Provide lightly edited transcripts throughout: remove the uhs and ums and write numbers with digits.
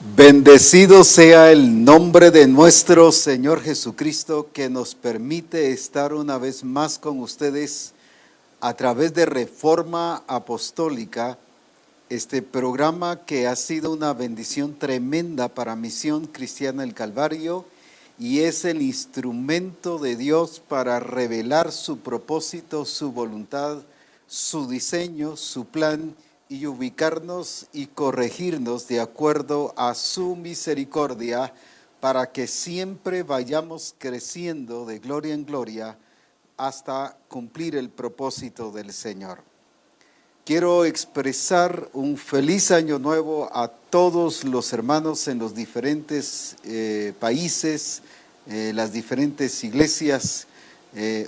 Bendecido sea el nombre de nuestro Señor Jesucristo, que nos permite estar una vez más con ustedes a través de Reforma Apostólica, este programa que ha sido una bendición tremenda para Misión Cristiana del Calvario y es el instrumento de Dios para revelar su propósito, su voluntad, su diseño, su plan y ubicarnos y corregirnos de acuerdo a su misericordia para que siempre vayamos creciendo de gloria en gloria hasta cumplir el propósito del Señor. Quiero expresar un feliz año nuevo a todos los hermanos en los diferentes países, las diferentes iglesias.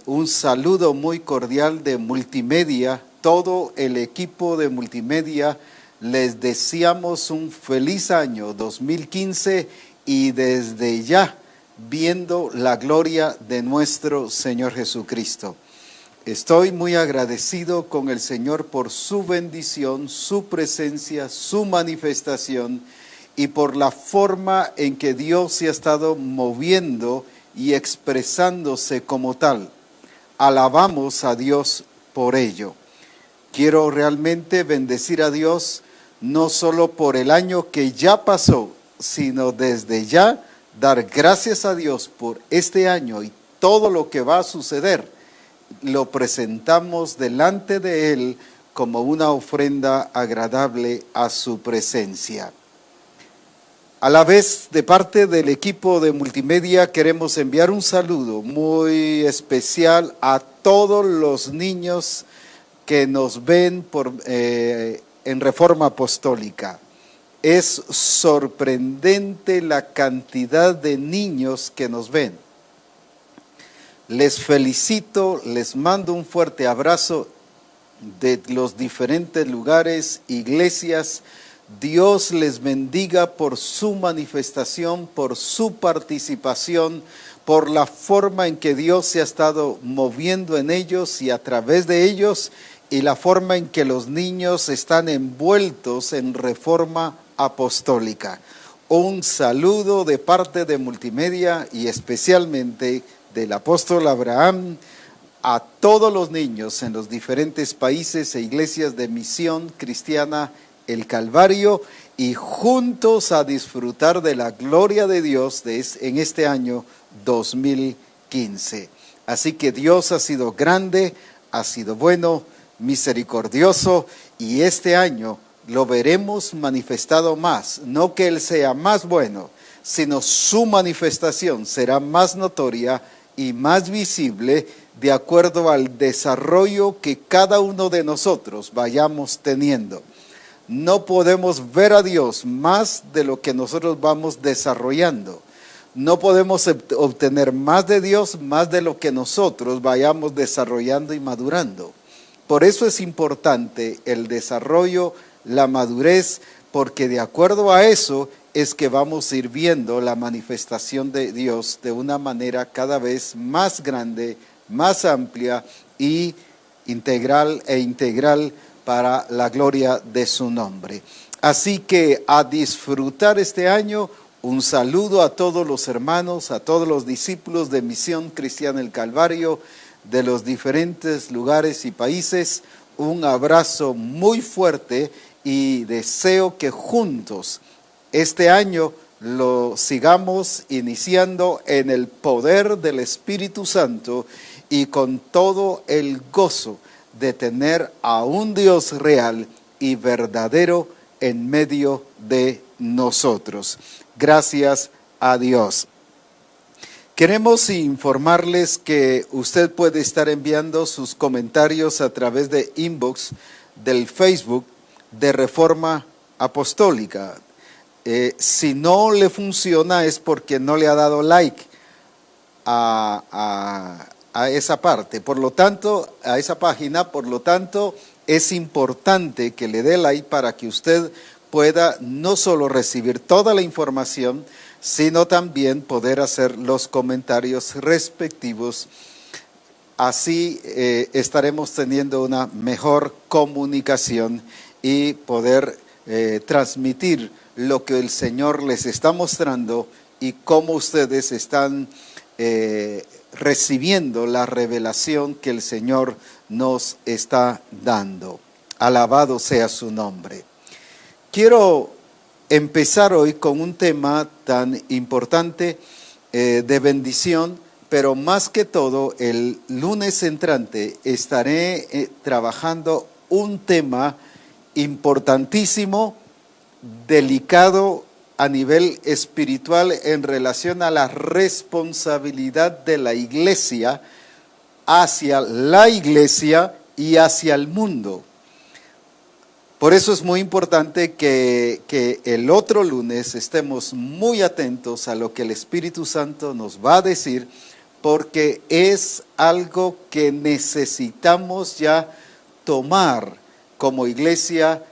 Un saludo muy cordial de Multimedia. Todo el equipo de Multimedia les deseamos un feliz año 2015 y desde ya viendo la gloria de nuestro Señor Jesucristo. Estoy muy agradecido con el Señor por su bendición, su presencia, su manifestación y por la forma en que Dios se ha estado moviendo y expresándose como tal. Alabamos a Dios por ello. Quiero realmente bendecir a Dios no solo por el año que ya pasó, sino desde ya dar gracias a Dios por este año y todo lo que va a suceder. Lo presentamos delante de Él como una ofrenda agradable a su presencia. A la vez, de parte del equipo de Multimedia, queremos enviar un saludo muy especial a todos los niños que nos ven en Reforma Apostólica. Es sorprendente la cantidad de niños que nos ven. Les felicito, les mando un fuerte abrazo de los diferentes lugares, iglesias. Dios les bendiga por su manifestación, por su participación, por la forma en que Dios se ha estado moviendo en ellos y a través de ellos, y la forma en que los niños están envueltos en Reforma Apostólica. Un saludo de parte de Multimedia y especialmente del apóstol Abraham a todos los niños en los diferentes países e iglesias de Misión Cristiana el Calvario, y juntos a disfrutar de la gloria de Dios en este año 2015. Así que Dios ha sido grande, ha sido bueno, misericordioso, y este año lo veremos manifestado más. No que Él sea más bueno, sino su manifestación será más notoria y más visible de acuerdo al desarrollo que cada uno de nosotros vayamos teniendo. No podemos ver a Dios más de lo que nosotros vamos desarrollando. No podemos obtener más de Dios más de lo que nosotros vayamos desarrollando y madurando. Por eso es importante el desarrollo, la madurez, porque de acuerdo a eso es que vamos a ir viendo la manifestación de Dios de una manera cada vez más grande, más amplia y integral para la gloria de su nombre. Así que a disfrutar este año. Un saludo a todos los hermanos, a todos los discípulos de Misión Cristiana el Calvario de los diferentes lugares y países. Un abrazo muy fuerte y deseo que juntos este año lo sigamos iniciando en el poder del Espíritu Santo y con todo el gozo de tener a un Dios real y verdadero en medio de nosotros. Gracias a Dios. Queremos informarles que usted puede estar enviando sus comentarios a través de inbox del Facebook de Reforma Apostólica. Si no le funciona es porque no le ha dado like a esa parte, por lo tanto, a esa página, por lo tanto, es importante que le dé like para que usted pueda no solo recibir toda la información, sino también poder hacer los comentarios respectivos. Así estaremos teniendo una mejor comunicación y poder transmitir lo que el Señor les está mostrando y cómo ustedes están recibiendo la revelación que el Señor nos está dando. Alabado sea su nombre. Quiero empezar hoy con un tema tan importante de bendición, pero más que todo el lunes entrante estaré trabajando un tema importantísimo, delicado a nivel espiritual en relación a la responsabilidad de la iglesia hacia la iglesia y hacia el mundo. Por eso es muy importante que el otro lunes estemos muy atentos a lo que el Espíritu Santo nos va a decir, porque es algo que necesitamos ya tomar como iglesia,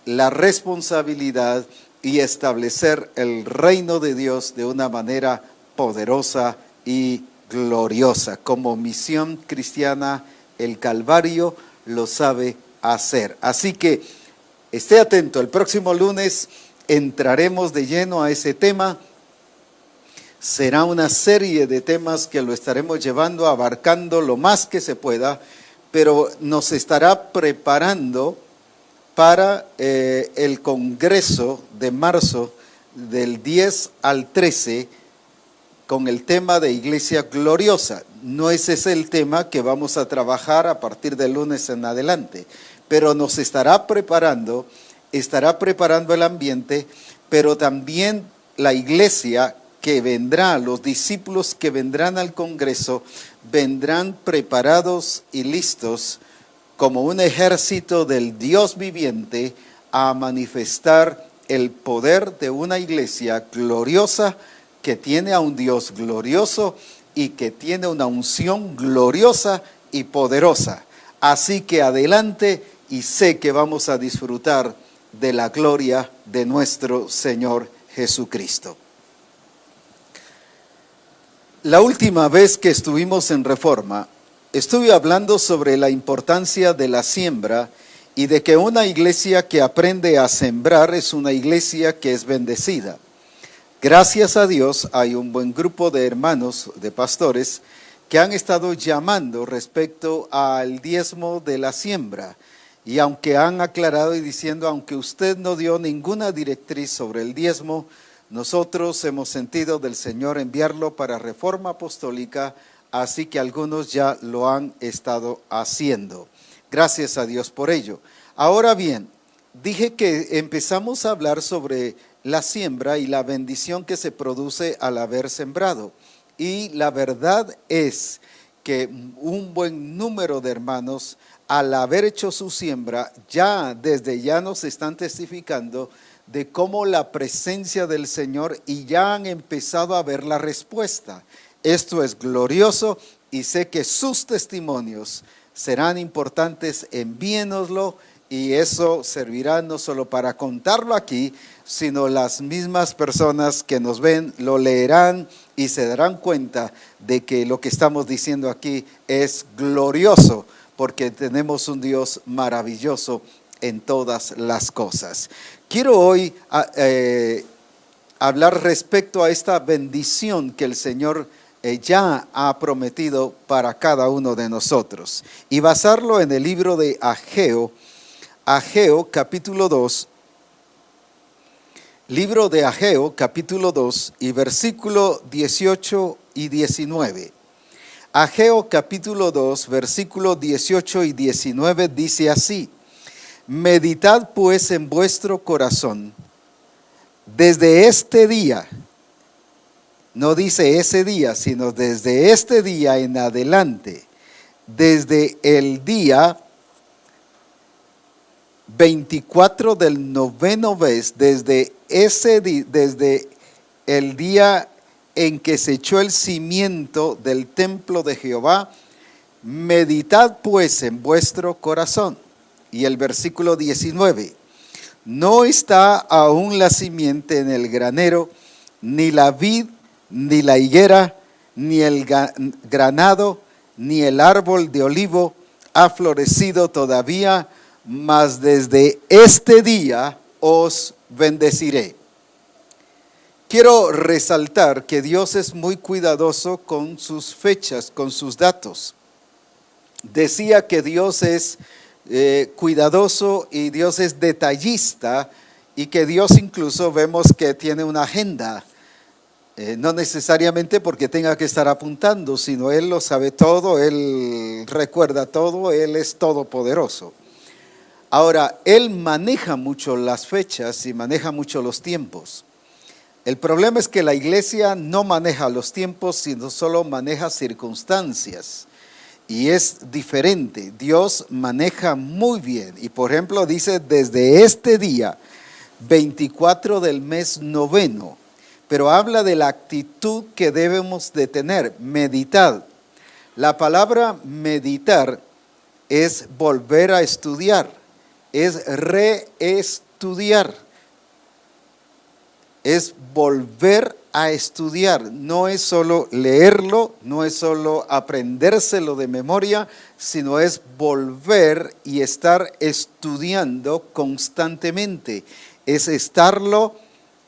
la responsabilidad y establecer el reino de Dios de una manera poderosa y gloriosa. Como misión cristiana, el Calvario lo sabe hacer. Así que esté atento, el próximo lunes entraremos de lleno a ese tema. Será una serie de temas que lo estaremos llevando, abarcando lo más que se pueda, pero nos estará preparando para el Congreso de marzo del 10 al 13 con el tema de Iglesia Gloriosa. No ese es el tema que vamos a trabajar a partir del lunes en adelante, pero nos estará preparando el ambiente, pero también la iglesia que vendrá, los discípulos que vendrán al Congreso, vendrán preparados y listos como un ejército del Dios viviente a manifestar el poder de una iglesia gloriosa que tiene a un Dios glorioso y que tiene una unción gloriosa y poderosa. Así que adelante, y sé que vamos a disfrutar de la gloria de nuestro Señor Jesucristo. La última vez que estuvimos en Reforma, estuve hablando sobre la importancia de la siembra y de que una iglesia que aprende a sembrar es una iglesia que es bendecida. Gracias a Dios hay un buen grupo de hermanos, de pastores, que han estado llamando respecto al diezmo de la siembra. Y aunque han aclarado y diciendo, aunque usted no dio ninguna directriz sobre el diezmo, nosotros hemos sentido del Señor enviarlo para Reforma Apostólica, así que algunos ya lo han estado haciendo. Gracias a Dios por ello. Ahora bien, dije que empezamos a hablar sobre la siembra y la bendición que se produce al haber sembrado. Y la verdad es que un buen número de hermanos, al haber hecho su siembra, desde ya nos están testificando de cómo la presencia del Señor y ya han empezado a ver la respuesta. Esto es glorioso y sé que sus testimonios serán importantes. Envíenoslo y eso servirá no solo para contarlo aquí, sino las mismas personas que nos ven lo leerán y se darán cuenta de que lo que estamos diciendo aquí es glorioso, porque tenemos un Dios maravilloso en todas las cosas. Quiero hoy hablar respecto a esta bendición que el Señor ya ha prometido para cada uno de nosotros y basarlo en el libro de Ageo capítulo 2, libro de Ageo capítulo 2 y versículo 18 y 19. Ageo capítulo 2, versículo 18 y 19 dice así: meditad pues en vuestro corazón desde este día, no dice ese día, sino desde este día en adelante, desde el día 24 del noveno mes, desde el día en que se echó el cimiento del templo de Jehová, meditad pues en vuestro corazón. Y el versículo 19, no está aún la simiente en el granero, ni la vid, ni la higuera, ni el granado, ni el árbol de olivo ha florecido todavía, mas desde este día os bendeciré. quiero resaltar que Dios es muy cuidadoso con sus fechas, con sus datos. Decía que Dios es cuidadoso y Dios es detallista y que Dios incluso vemos que tiene una agenda. No necesariamente porque tenga que estar apuntando, sino Él lo sabe todo, Él recuerda todo, Él es todopoderoso. Ahora, Él maneja mucho las fechas y maneja mucho los tiempos. El problema es que la iglesia no maneja los tiempos, sino solo maneja circunstancias. Y es diferente. Dios maneja muy bien. Y por ejemplo dice, desde este día, 24 del mes noveno, pero habla de la actitud que debemos de tener, meditar. La palabra meditar es volver a estudiar, es reestudiar, es volver a estudiar. No es solo leerlo, no es solo aprendérselo de memoria, sino es volver y estar estudiando constantemente. Es estarlo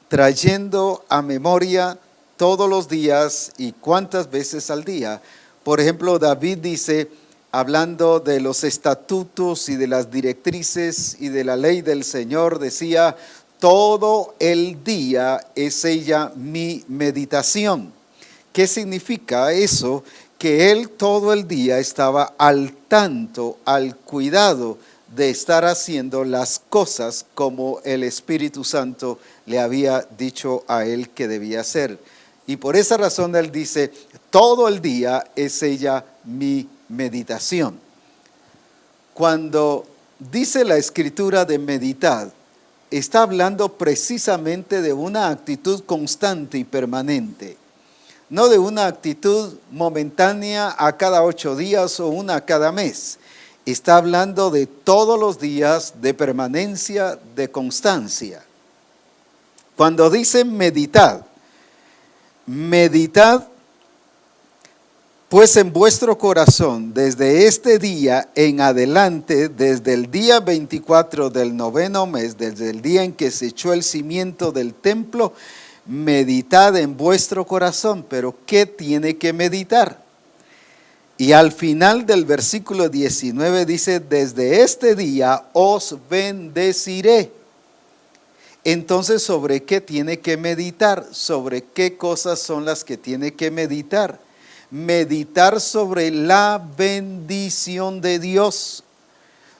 trayendo a memoria todos los días y cuántas veces al día. Por ejemplo, David dice, hablando de los estatutos y de las directrices y de la ley del Señor, decía, todo el día es ella mi meditación. ¿Qué significa eso? Que él todo el día estaba al tanto, al cuidado de estar haciendo las cosas como el Espíritu Santo le había dicho a él que debía hacer. Y por esa razón él dice, todo el día es ella mi meditación. Cuando dice la Escritura de meditar, está hablando precisamente de una actitud constante y permanente, no de una actitud momentánea a cada 8 días o una cada mes. Está hablando de todos los días, de permanencia, de constancia. Cuando dice meditad pues en vuestro corazón desde este día en adelante, desde el día 24 del noveno mes, desde el día en que se echó el cimiento del templo, meditad en vuestro corazón. Pero ¿qué tiene que meditar? Y al final del versículo 19 dice, desde este día os bendeciré. Entonces, ¿sobre qué tiene que meditar? ¿Sobre qué cosas son las que tiene que meditar? Meditar sobre la bendición de Dios.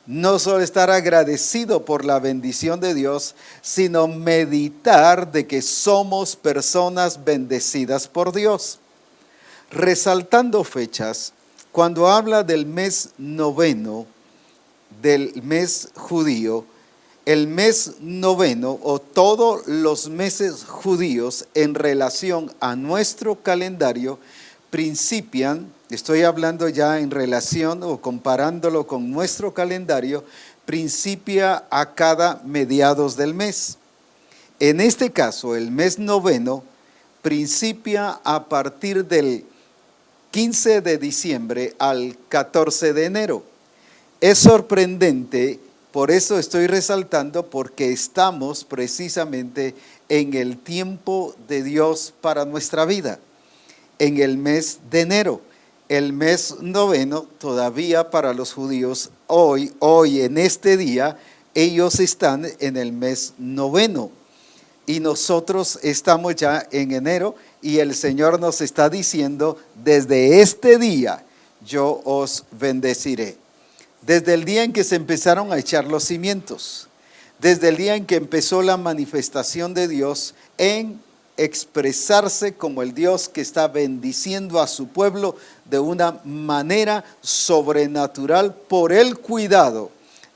No solo estar agradecido por la bendición de Dios, sino meditar de que somos personas bendecidas por Dios. Resaltando fechas, cuando habla del mes noveno, del mes judío, el mes noveno o todos los meses judíos en relación a nuestro calendario principian, estoy hablando ya en relación o comparándolo con nuestro calendario, principia a cada mediados del mes. En este caso, el mes noveno principia a partir del 15 de diciembre al 14 de enero. Es sorprendente, por eso estoy resaltando, porque estamos precisamente en el tiempo de Dios para nuestra vida, en el mes de enero. El mes noveno todavía para los judíos, hoy en este día, ellos están en el mes noveno. Y nosotros estamos ya en enero y el Señor nos está diciendo, desde este día yo os bendeciré. Desde el día en que se empezaron a echar los cimientos, desde el día en que empezó la manifestación de Dios en expresarse como el Dios que está bendiciendo a su pueblo de una manera sobrenatural por el cuidado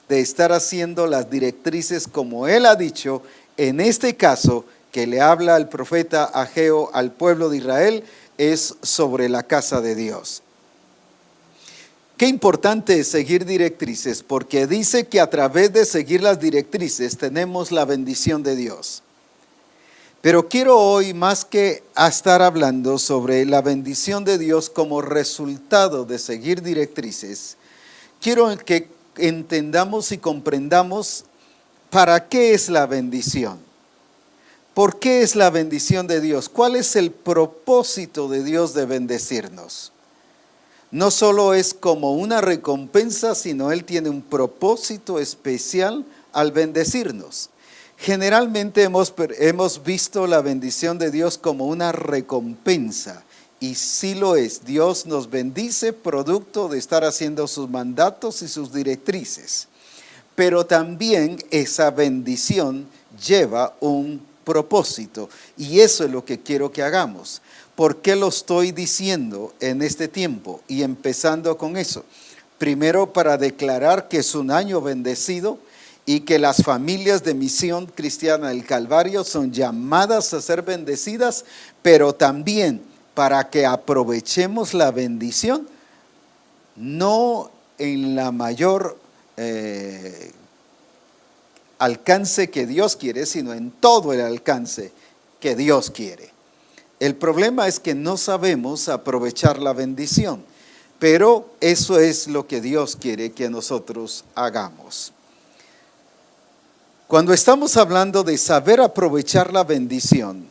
de estar haciendo las directrices como Él ha dicho. En este caso, que le habla el profeta Ageo al pueblo de Israel, es sobre la casa de Dios. Qué importante es seguir directrices, porque dice que a través de seguir las directrices tenemos la bendición de Dios. Pero quiero hoy, más que estar hablando sobre la bendición de Dios como resultado de seguir directrices, quiero que entendamos y comprendamos para qué es la bendición. ¿Por qué es la bendición de Dios? ¿Cuál es el propósito de Dios de bendecirnos? No solo es como una recompensa, sino Él tiene un propósito especial al bendecirnos. Generalmente hemos visto la bendición de Dios como una recompensa, y sí lo es. Dios nos bendice producto de estar haciendo sus mandatos y sus directrices. Pero también esa bendición lleva un propósito, y eso es lo que quiero que hagamos. ¿Por qué lo estoy diciendo en este tiempo y empezando con eso? Primero, para declarar que es un año bendecido y que las familias de Misión Cristiana del Calvario son llamadas a ser bendecidas, pero también para que aprovechemos la bendición, no en la mayor alcance que Dios quiere, sino en todo el alcance que Dios quiere. El problema es que no sabemos aprovechar la bendición, pero eso es lo que Dios quiere que nosotros hagamos. Cuando estamos hablando de saber aprovechar la bendición,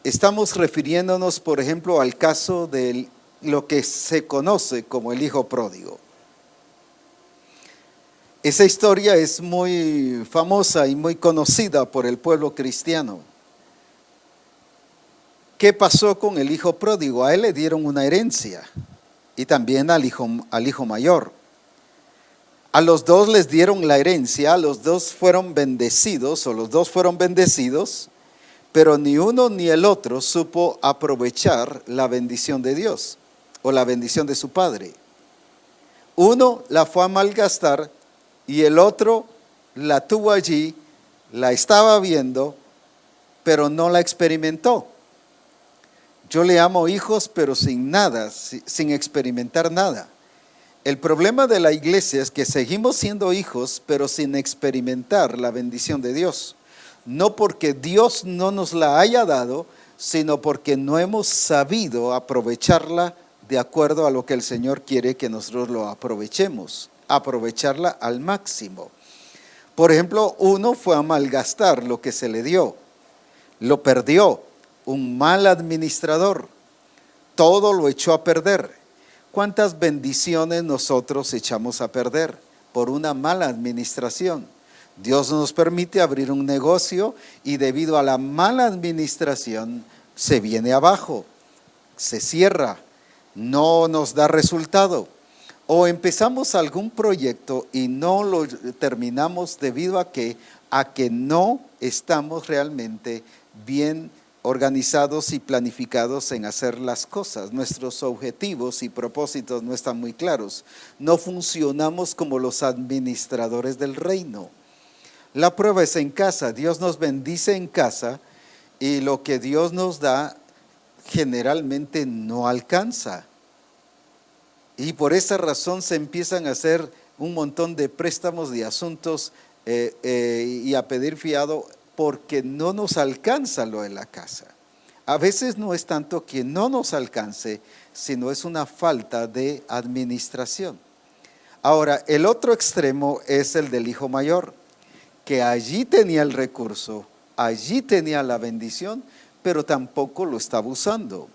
estamos refiriéndonos, por ejemplo, al caso de lo que se conoce como el hijo pródigo. Esa historia es muy famosa y muy conocida por el pueblo cristiano. ¿Qué pasó con el hijo pródigo? A él le dieron una herencia y también al hijo mayor. A los dos les dieron la herencia, los dos fueron bendecidos, pero ni uno ni el otro supo aprovechar la bendición de Dios o la bendición de su padre. Uno la fue a malgastar y el otro la tuvo allí, la estaba viendo, pero no la experimentó. Yo le amo hijos, pero sin nada, sin experimentar nada. El problema de la iglesia es que seguimos siendo hijos, pero sin experimentar la bendición de Dios. No porque Dios no nos la haya dado, sino porque no hemos sabido aprovecharla de acuerdo a lo que el Señor quiere que nosotros lo aprovechemos, aprovecharla al máximo. Por ejemplo, uno fue a malgastar lo que se le dio, lo perdió, un mal administrador, todo lo echó a perder. ¿Cuántas bendiciones nosotros echamos a perder por una mala administración? Dios nos permite abrir un negocio y debido a la mala administración se viene abajo, se cierra, no nos da resultado. O empezamos algún proyecto y no lo terminamos debido a que no estamos realmente bien organizados y planificados en hacer las cosas. Nuestros objetivos y propósitos no están muy claros. No funcionamos como los administradores del reino. La prueba es en casa. Dios nos bendice en casa y lo que Dios nos da generalmente no alcanza. Y por esa razón se empiezan a hacer un montón de préstamos de asuntos y a pedir fiado porque no nos alcanza lo de la casa. A veces no es tanto que no nos alcance, sino es una falta de administración. Ahora, el otro extremo es el del hijo mayor, que allí tenía el recurso, allí tenía la bendición, pero tampoco lo estaba usando.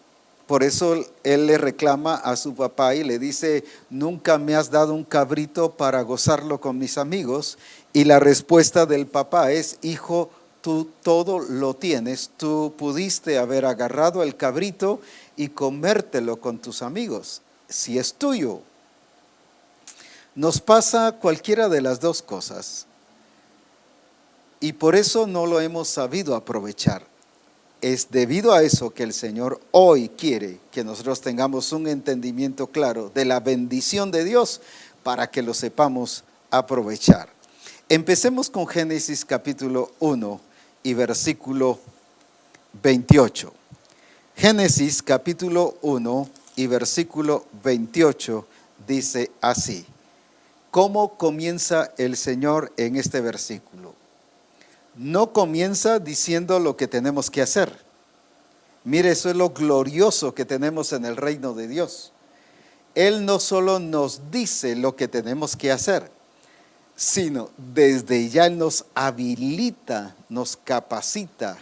Por eso él le reclama a su papá y le dice: nunca me has dado un cabrito para gozarlo con mis amigos. Y la respuesta del papá es: hijo, tú todo lo tienes, tú pudiste haber agarrado el cabrito y comértelo con tus amigos, si es tuyo. Nos pasa cualquiera de las dos cosas y por eso no lo hemos sabido aprovechar. Es debido a eso que el Señor hoy quiere que nosotros tengamos un entendimiento claro de la bendición de Dios para que lo sepamos aprovechar. Empecemos con Génesis capítulo 1 y versículo 28. Génesis capítulo 1 y versículo 28 dice así. ¿Cómo comienza el Señor en este versículo? No comienza diciendo lo que tenemos que hacer. Mire, eso es lo glorioso que tenemos en el reino de Dios. Él no solo nos dice lo que tenemos que hacer, sino desde ya Él nos habilita, nos capacita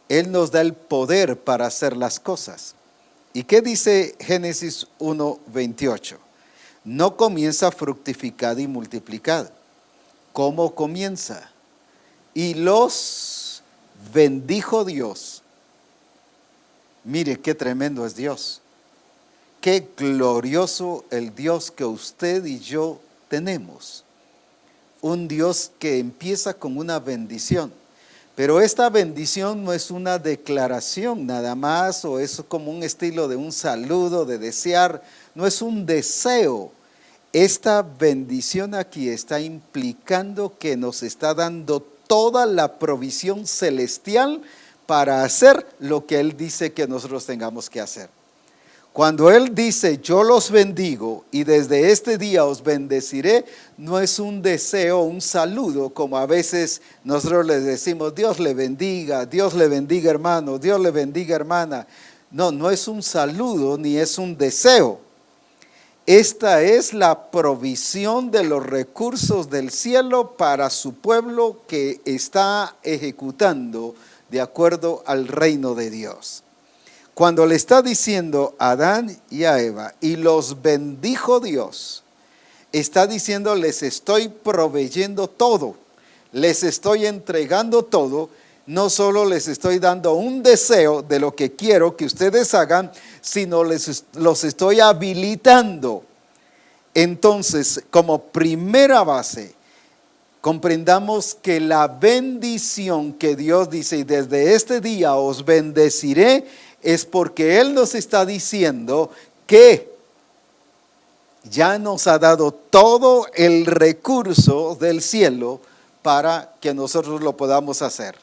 Él nos da el poder para hacer las cosas. ¿Y qué dice Génesis 1:28? No comienza fructificad y multiplicad. ¿Cómo comienza? Y los bendijo Dios. Mire qué tremendo es Dios. Qué glorioso el Dios que usted y yo tenemos. Un Dios que empieza con una bendición. Pero esta bendición no es una declaración nada más, o es como un estilo de un saludo, de desear. No es un deseo. Esta bendición aquí está implicando que nos está dando toda la provisión celestial para hacer lo que Él dice que nosotros tengamos que hacer. Cuando Él dice, yo los bendigo y desde este día os bendeciré, no es un deseo, un saludo, como a veces nosotros les decimos, Dios le bendiga hermano, Dios le bendiga hermana. No, no es un saludo ni es un deseo. Esta es la provisión de los recursos del cielo para su pueblo que está ejecutando de acuerdo al reino de Dios. Cuando le está diciendo a Adán y a Eva, y los bendijo Dios, está diciendo, les estoy proveyendo todo, les estoy entregando todo, no solo les estoy dando un deseo de lo que quiero que ustedes hagan, sino los estoy habilitando. Entonces, como primera base, comprendamos que la bendición que Dios dice, y desde este día os bendeciré, es porque Él nos está diciendo que ya nos ha dado todo el recurso del cielo para que nosotros lo podamos hacer.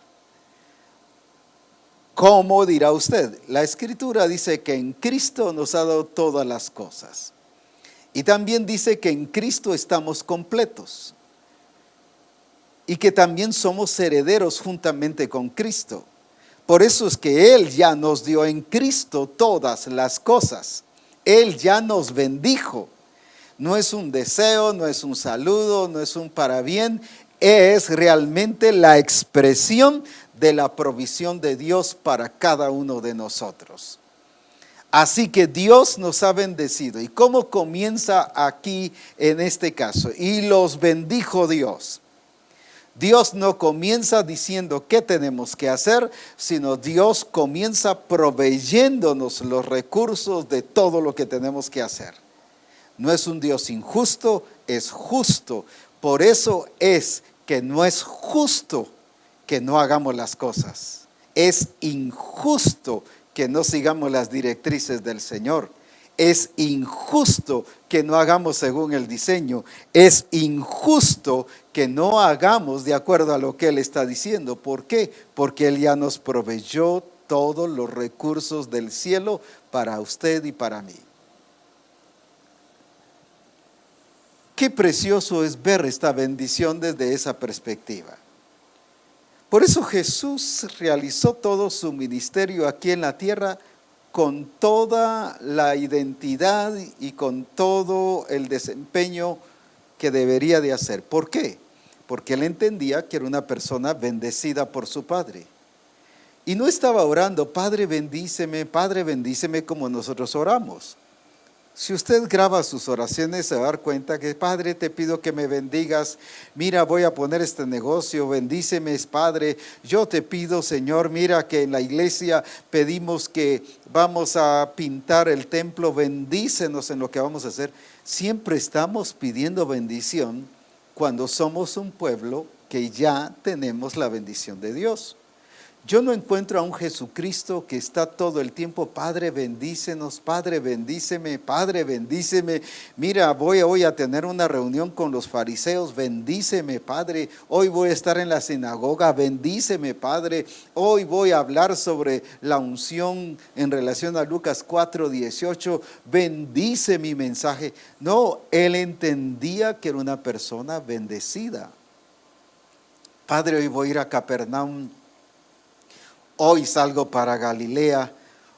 ¿Cómo dirá usted? La Escritura dice que en Cristo nos ha dado todas las cosas. Y también dice que en Cristo estamos completos. Y que también somos herederos juntamente con Cristo. Por eso es que Él ya nos dio en Cristo todas las cosas. Él ya nos bendijo. No es un deseo, no es un saludo, no es un parabién. Es realmente la expresión de la provisión de Dios para cada uno de nosotros. Así que Dios nos ha bendecido. ¿Y cómo comienza aquí en este caso? Y los bendijo Dios. Dios no comienza diciendo qué tenemos que hacer, sino Dios comienza proveyéndonos los recursos de todo lo que tenemos que hacer. No es un Dios injusto, es justo. Por eso es que no es justo que no hagamos las cosas. Es injusto que no sigamos las directrices del Señor. Es injusto que no hagamos según el diseño. Es injusto que no hagamos de acuerdo a lo que Él está diciendo. ¿Por qué? Porque Él ya nos proveyó todos los recursos del cielo para usted y para mí. Qué precioso es ver esta bendición desde esa perspectiva. Por eso Jesús realizó todo su ministerio aquí en la tierra con toda la identidad y con todo el desempeño que debería de hacer. ¿Por qué? Porque Él entendía que era una persona bendecida por su Padre. Y no estaba orando, Padre bendíceme como nosotros oramos. Si usted graba sus oraciones, se va a dar cuenta que, Padre, te pido que me bendigas. Mira, voy a poner este negocio, bendíceme, Padre. Yo te pido, Señor, mira que en la iglesia pedimos que vamos a pintar el templo, bendícenos en lo que vamos a hacer. Siempre estamos pidiendo bendición cuando somos un pueblo que ya tenemos la bendición de Dios. Yo no encuentro a un Jesucristo que está todo el tiempo, Padre bendícenos, Padre bendíceme, Padre bendíceme. Mira, voy hoy a tener una reunión con los fariseos, bendíceme, Padre. Hoy voy a estar en la sinagoga, bendíceme, Padre. Hoy voy a hablar sobre la unción en relación a Lucas 4:18, bendice mi mensaje. No, Él entendía que era una persona bendecida. Padre, hoy voy a ir a Capernaum. Hoy salgo para Galilea,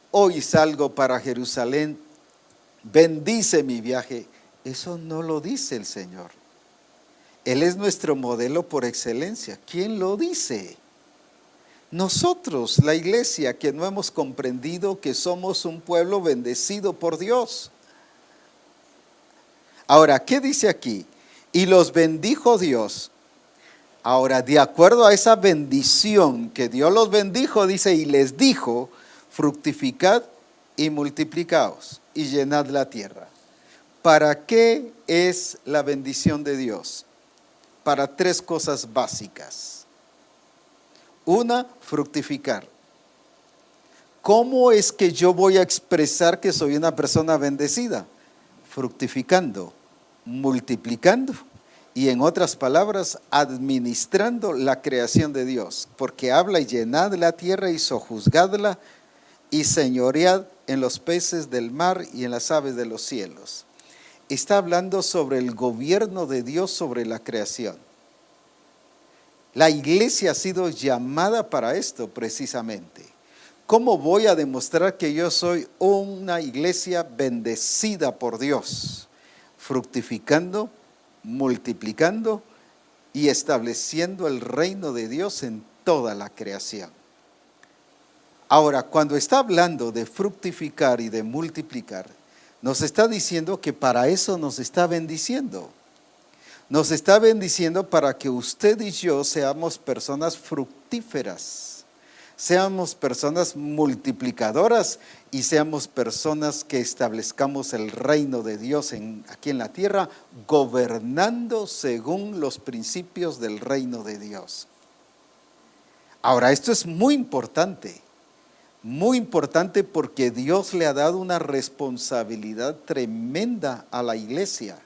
hoy salgo para Jerusalén, bendice mi viaje. Eso no lo dice el Señor. Él es nuestro modelo por excelencia. ¿Quién lo dice? Nosotros, la iglesia, que no hemos comprendido que somos un pueblo bendecido por Dios. Ahora, ¿qué dice aquí? Y los bendijo Dios. Ahora, de acuerdo a esa bendición que Dios los bendijo, dice, y les dijo, fructificad y multiplicaos y llenad la tierra. ¿Para qué es la bendición de Dios? Para tres cosas básicas. Una, fructificar. ¿Cómo es que yo voy a expresar que soy una persona bendecida? Fructificando, multiplicando y, en otras palabras, administrando la creación de Dios, porque habla: y llenad la tierra y sojuzgadla y señoread en los peces del mar y en las aves de los cielos. Está hablando sobre el gobierno de Dios sobre la creación. La iglesia ha sido llamada para esto precisamente. ¿Cómo voy a demostrar que yo soy una iglesia bendecida por Dios? Fructificando, multiplicando y estableciendo el reino de Dios en toda la creación. Ahora, cuando está hablando de fructificar y de multiplicar, nos está diciendo que para eso nos está bendiciendo. Nos está bendiciendo para que usted y yo seamos personas fructíferas, seamos personas multiplicadoras y seamos personas que establezcamos el reino de Dios aquí en la tierra, gobernando según los principios del reino de Dios. Ahora, esto es muy importante porque Dios le ha dado una responsabilidad tremenda a la iglesia.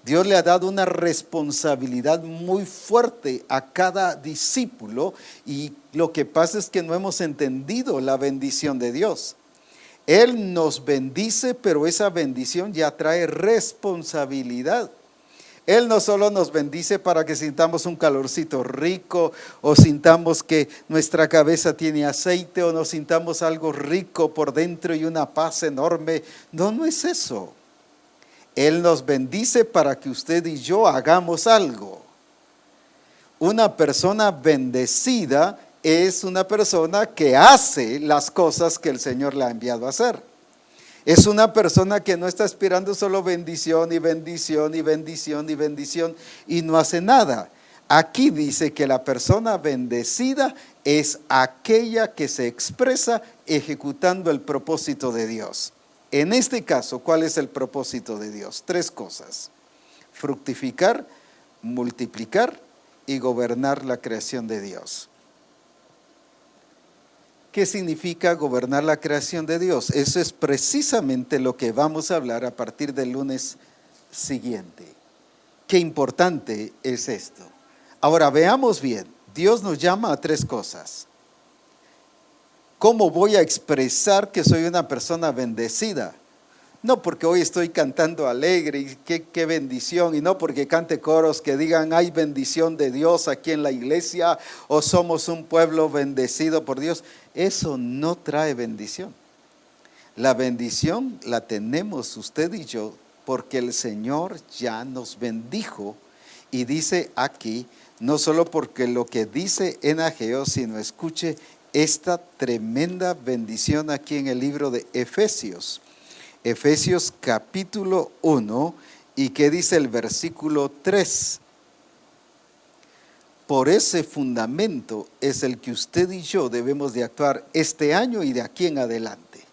Dios le ha dado una responsabilidad muy fuerte a cada discípulo, y lo que pasa es que no hemos entendido la bendición de Dios. Él nos bendice, pero esa bendición ya trae responsabilidad. Él no solo nos bendice para que sintamos un calorcito rico, o sintamos que nuestra cabeza tiene aceite, o nos sintamos algo rico por dentro y una paz enorme. No, no es eso. Él nos bendice para que usted y yo hagamos algo. Una persona bendecida es una persona que hace las cosas que el Señor le ha enviado a hacer. Es una persona que no está esperando solo bendición y bendición y bendición y bendición y no hace nada. Aquí dice que la persona bendecida es aquella que se expresa ejecutando el propósito de Dios. En este caso, ¿cuál es el propósito de Dios? Tres cosas: fructificar, multiplicar y gobernar la creación de Dios. ¿Qué significa gobernar la creación de Dios? Eso es precisamente lo que vamos a hablar a partir del lunes siguiente. Qué importante es esto. Ahora veamos bien, Dios nos llama a tres cosas. ¿Cómo voy a expresar que soy una persona bendecida? No porque hoy estoy cantando alegre y qué bendición, y no porque cante coros que digan hay bendición de Dios aquí en la iglesia o somos un pueblo bendecido por Dios. Eso no trae bendición. La bendición la tenemos usted y yo porque el Señor ya nos bendijo, y dice aquí, no solo porque lo que dice en Ageo, sino escuche esta tremenda bendición aquí en el libro de Efesios. Efesios capítulo 1, y ¿qué dice el versículo 3? Por ese fundamento es el que usted y yo debemos de actuar este año y de aquí en adelante.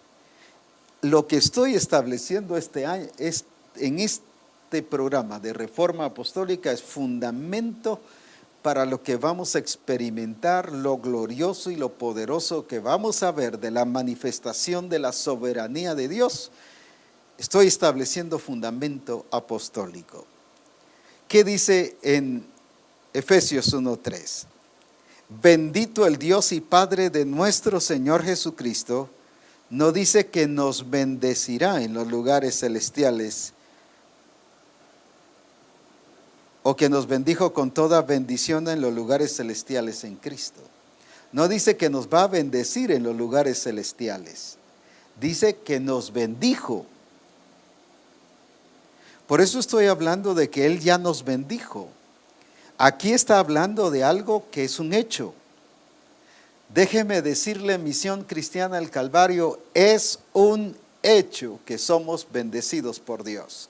Lo que estoy estableciendo este año en este programa de Reforma Apostólica es fundamento para lo que vamos a experimentar, lo glorioso y lo poderoso que vamos a ver de la manifestación de la soberanía de Dios. Estoy estableciendo fundamento apostólico. ¿Qué dice en Efesios 1:3? Bendito el Dios y Padre de nuestro Señor Jesucristo. No dice que nos bendecirá en los lugares celestiales, o que nos bendijo con toda bendición en los lugares celestiales en Cristo. No dice que nos va a bendecir en los lugares celestiales. Dice que nos bendijo. Por eso estoy hablando de que Él ya nos bendijo. Aquí está hablando de algo que es un hecho. Déjeme decirle, Misión Cristiana del Calvario, es un hecho que somos bendecidos por Dios.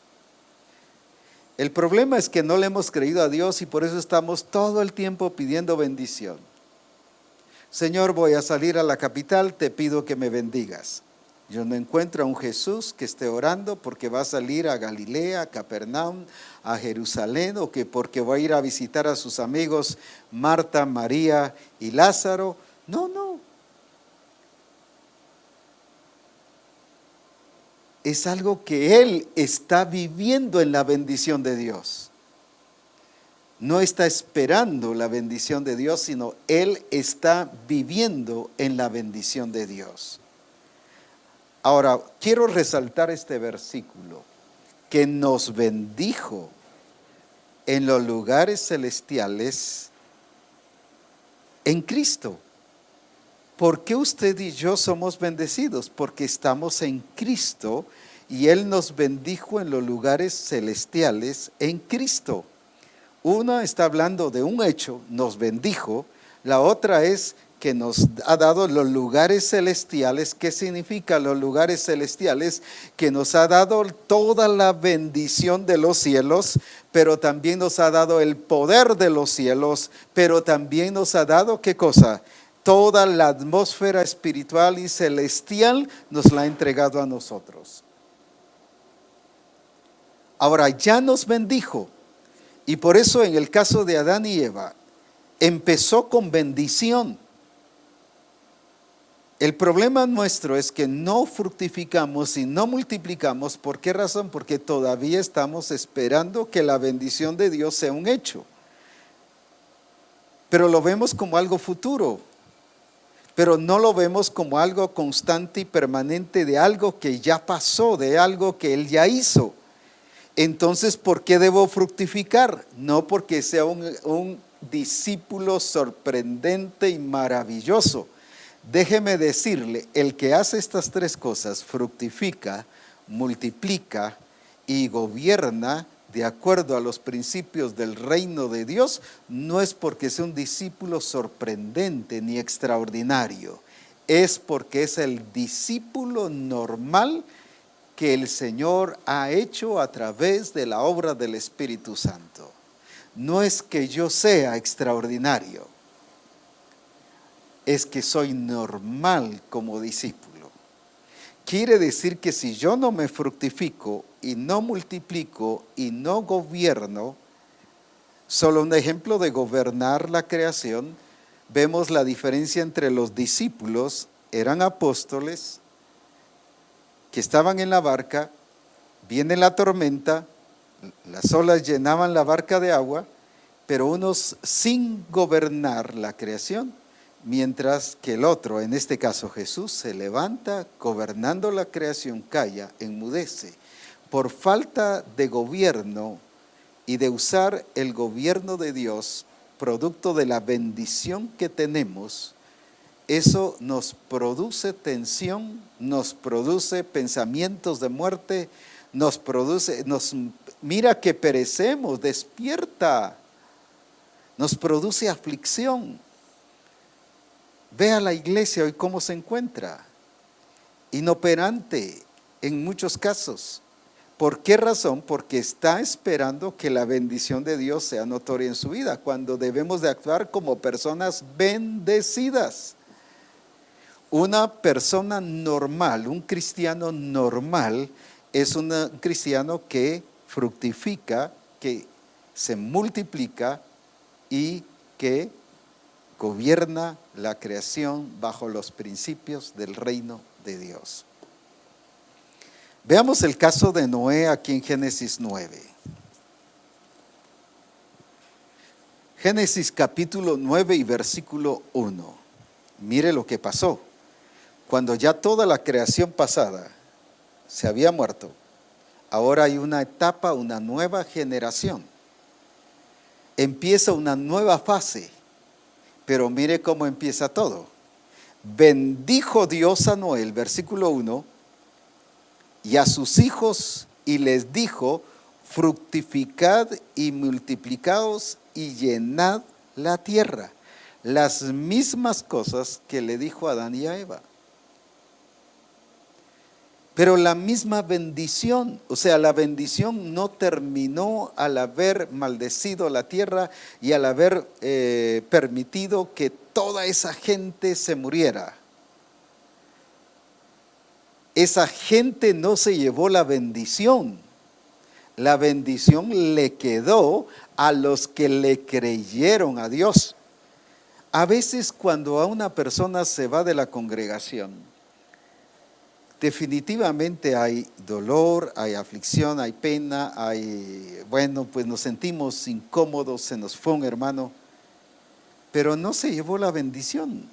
El problema es que no le hemos creído a Dios y por eso estamos todo el tiempo pidiendo bendición. Señor, voy a salir a la capital, te pido que me bendigas. Yo no encuentro a un Jesús que esté orando porque va a salir a Galilea, a Capernaum, a Jerusalén, o que porque va a ir a visitar a sus amigos Marta, María y Lázaro. No. Es algo que él está viviendo en la bendición de Dios. No está esperando la bendición de Dios, sino él está viviendo en la bendición de Dios. Ahora, quiero resaltar este versículo, que nos bendijo en los lugares celestiales en Cristo. ¿Por qué usted y yo somos bendecidos? Porque estamos en Cristo y Él nos bendijo en los lugares celestiales en Cristo. Una está hablando de un hecho, nos bendijo. La otra es que nos ha dado los lugares celestiales. ¿Qué significa los lugares celestiales? Que nos ha dado toda la bendición de los cielos, pero también nos ha dado el poder de los cielos, pero también nos ha dado, ¿qué cosa? Toda la atmósfera espiritual y celestial nos la ha entregado a nosotros. Ahora ya nos bendijo, y por eso en el caso de Adán y Eva, empezó con bendición. El problema nuestro es que no fructificamos y no multiplicamos. ¿Por qué razón? Porque todavía estamos esperando que la bendición de Dios sea un hecho. Pero lo vemos como algo futuro. Pero no lo vemos como algo constante y permanente de algo que ya pasó, de algo que Él ya hizo. Entonces, ¿por qué debo fructificar? No porque sea un discípulo sorprendente y maravilloso. Déjeme decirle, el que hace estas tres cosas, fructifica, multiplica y gobierna de acuerdo a los principios del reino de Dios, no es porque sea un discípulo sorprendente ni extraordinario, es porque es el discípulo normal que el Señor ha hecho a través de la obra del Espíritu Santo. No es que yo sea extraordinario, es que soy normal como discípulo. Quiere decir que si yo no me fructifico y no multiplico y no gobierno, solo un ejemplo de gobernar la creación, vemos la diferencia entre los discípulos, eran apóstoles que estaban en la barca, viene la tormenta, las olas llenaban la barca de agua, pero unos sin gobernar la creación, mientras que el otro, en este caso Jesús, se levanta, gobernando la creación, calla, enmudece. Por falta de gobierno y de usar el gobierno de Dios, producto de la bendición que tenemos, eso nos produce tensión, nos produce pensamientos de muerte, mira que perecemos, despierta, nos produce aflicción. Ve a la iglesia hoy cómo se encuentra, inoperante en muchos casos. ¿Por qué razón? Porque está esperando que la bendición de Dios sea notoria en su vida, cuando debemos de actuar como personas bendecidas. Una persona normal, un cristiano normal, es un cristiano que fructifica, que se multiplica y que gobierna la creación bajo los principios del reino de Dios. Veamos el caso de Noé aquí en Génesis 9. Génesis capítulo 9 y versículo 1. Mire lo que pasó. Cuando ya toda la creación pasada se había muerto, ahora hay una etapa, una nueva generación. Empieza una nueva fase, pero mire cómo empieza todo. Bendijo Dios a Noé, versículo 1, y a sus hijos, y les dijo: fructificad y multiplicaos y llenad la tierra. las mismas cosas que le dijo a Adán y a Eva. Pero la misma bendición, o sea, la bendición no terminó al haber maldecido la tierra y al haber permitido que toda esa gente se muriera. Esa gente no se llevó la bendición le quedó a los que le creyeron a Dios. A veces cuando a una persona se va de la congregación, definitivamente hay dolor, hay aflicción, hay pena, pues nos sentimos incómodos, se nos fue un hermano, pero no se llevó la bendición.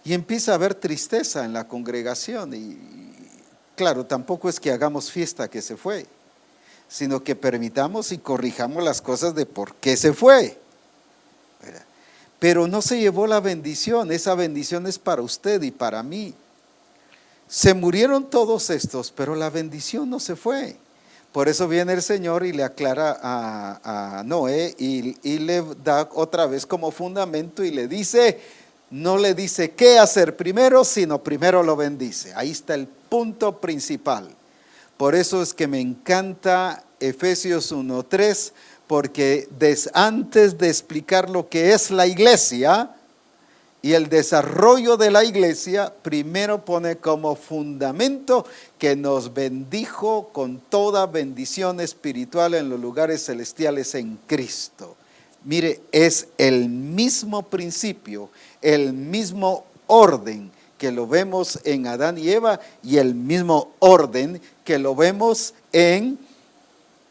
Y empieza a haber tristeza en la congregación y claro, tampoco es que hagamos fiesta que se fue, sino que permitamos y corrijamos las cosas de por qué se fue. Pero no se llevó la bendición, esa bendición es para usted y para mí. Se murieron todos estos, pero la bendición no se fue. Por eso viene el Señor y le aclara a Noé y le da otra vez como fundamento y le dice, no le dice qué hacer primero, sino primero lo bendice. Ahí está el punto principal. Por eso es que me encanta Efesios 1:3, porque antes de explicar lo que es la iglesia y el desarrollo de la iglesia, primero pone como fundamento que nos bendijo con toda bendición espiritual en los lugares celestiales en Cristo. Mire, es el mismo principio, el mismo orden que lo vemos en Adán y Eva y el mismo orden que lo vemos en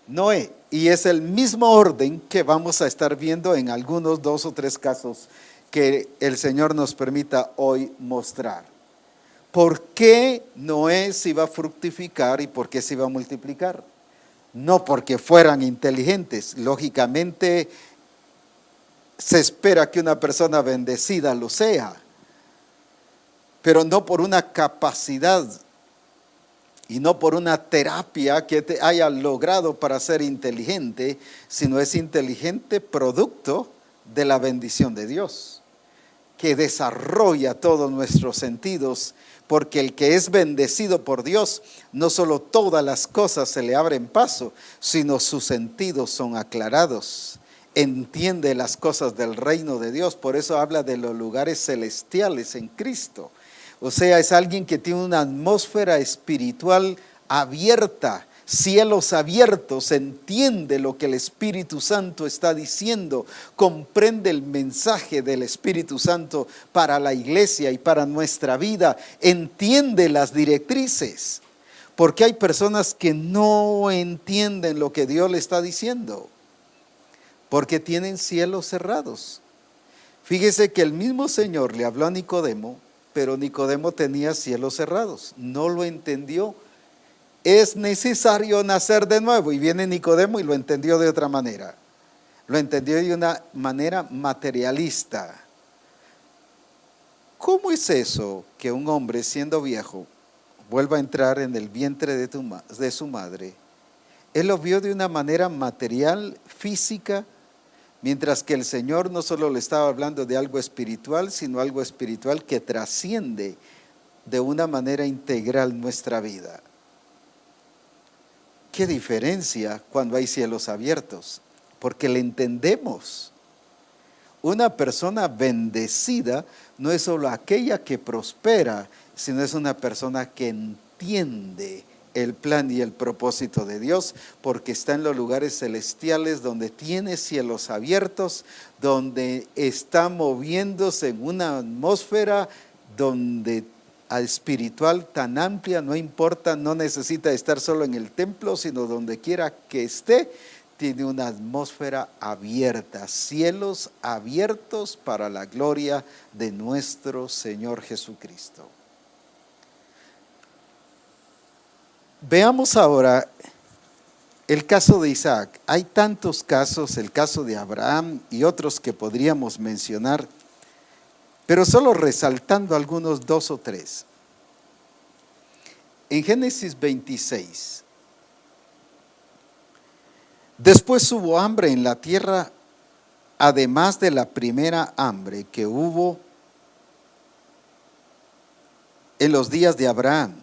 Noé. Y es el mismo orden que vamos a estar viendo en algunos 2 o 3 casos que el Señor nos permita hoy mostrar. ¿Por qué Noé se iba a fructificar y por qué se iba a multiplicar? No porque fueran inteligentes, lógicamente se espera que una persona bendecida lo sea, pero no por una capacidad y no por una terapia que te haya logrado para ser inteligente, sino es inteligente producto de la bendición de Dios, que desarrolla todos nuestros sentidos, porque el que es bendecido por Dios, no solo todas las cosas se le abren paso, sino sus sentidos son aclarados. Entiende las cosas del reino de Dios, por eso habla de los lugares celestiales en Cristo. O sea, es alguien que tiene una atmósfera espiritual abierta, cielos abiertos, entiende lo que el Espíritu Santo está diciendo, comprende el mensaje del Espíritu Santo para la iglesia y para nuestra vida, entiende las directrices, porque hay personas que no entienden lo que Dios le está diciendo, porque tienen cielos cerrados. Fíjese que el mismo Señor le habló a Nicodemo, pero Nicodemo tenía cielos cerrados, no lo entendió. Es necesario nacer de nuevo, y viene Nicodemo y lo entendió de otra manera. Lo entendió de una manera materialista. ¿Cómo es eso que un hombre siendo viejo vuelva a entrar en el vientre de su madre? Él lo vio de una manera material, física, mientras que el Señor no solo le estaba hablando de algo espiritual, sino algo espiritual que trasciende de una manera integral nuestra vida. ¿Qué diferencia cuando hay cielos abiertos? Porque le entendemos. Una persona bendecida no es solo aquella que prospera, sino es una persona que entiende el plan y el propósito de Dios, porque está en los lugares celestiales donde tiene cielos abiertos, donde está moviéndose en una atmósfera donde espiritual tan amplia, no importa, no necesita estar solo en el templo, sino donde quiera que esté, tiene una atmósfera abierta, cielos abiertos para la gloria de nuestro Señor Jesucristo. Veamos ahora el caso de Isaac. Hay tantos casos, el caso de Abraham y otros que podríamos mencionar, pero solo resaltando algunos 2 o 3. En Génesis 26, después hubo hambre en la tierra además de la primera hambre que hubo en los días de Abraham.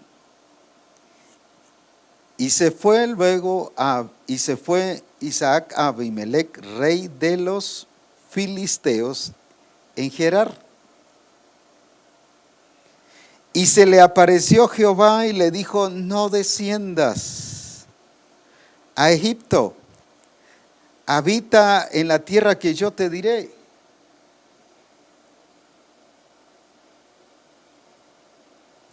Y se fue Isaac a Abimelech, rey de los filisteos, en Gerar. Y se le apareció Jehová y le dijo: no desciendas a Egipto, habita en la tierra que yo te diré.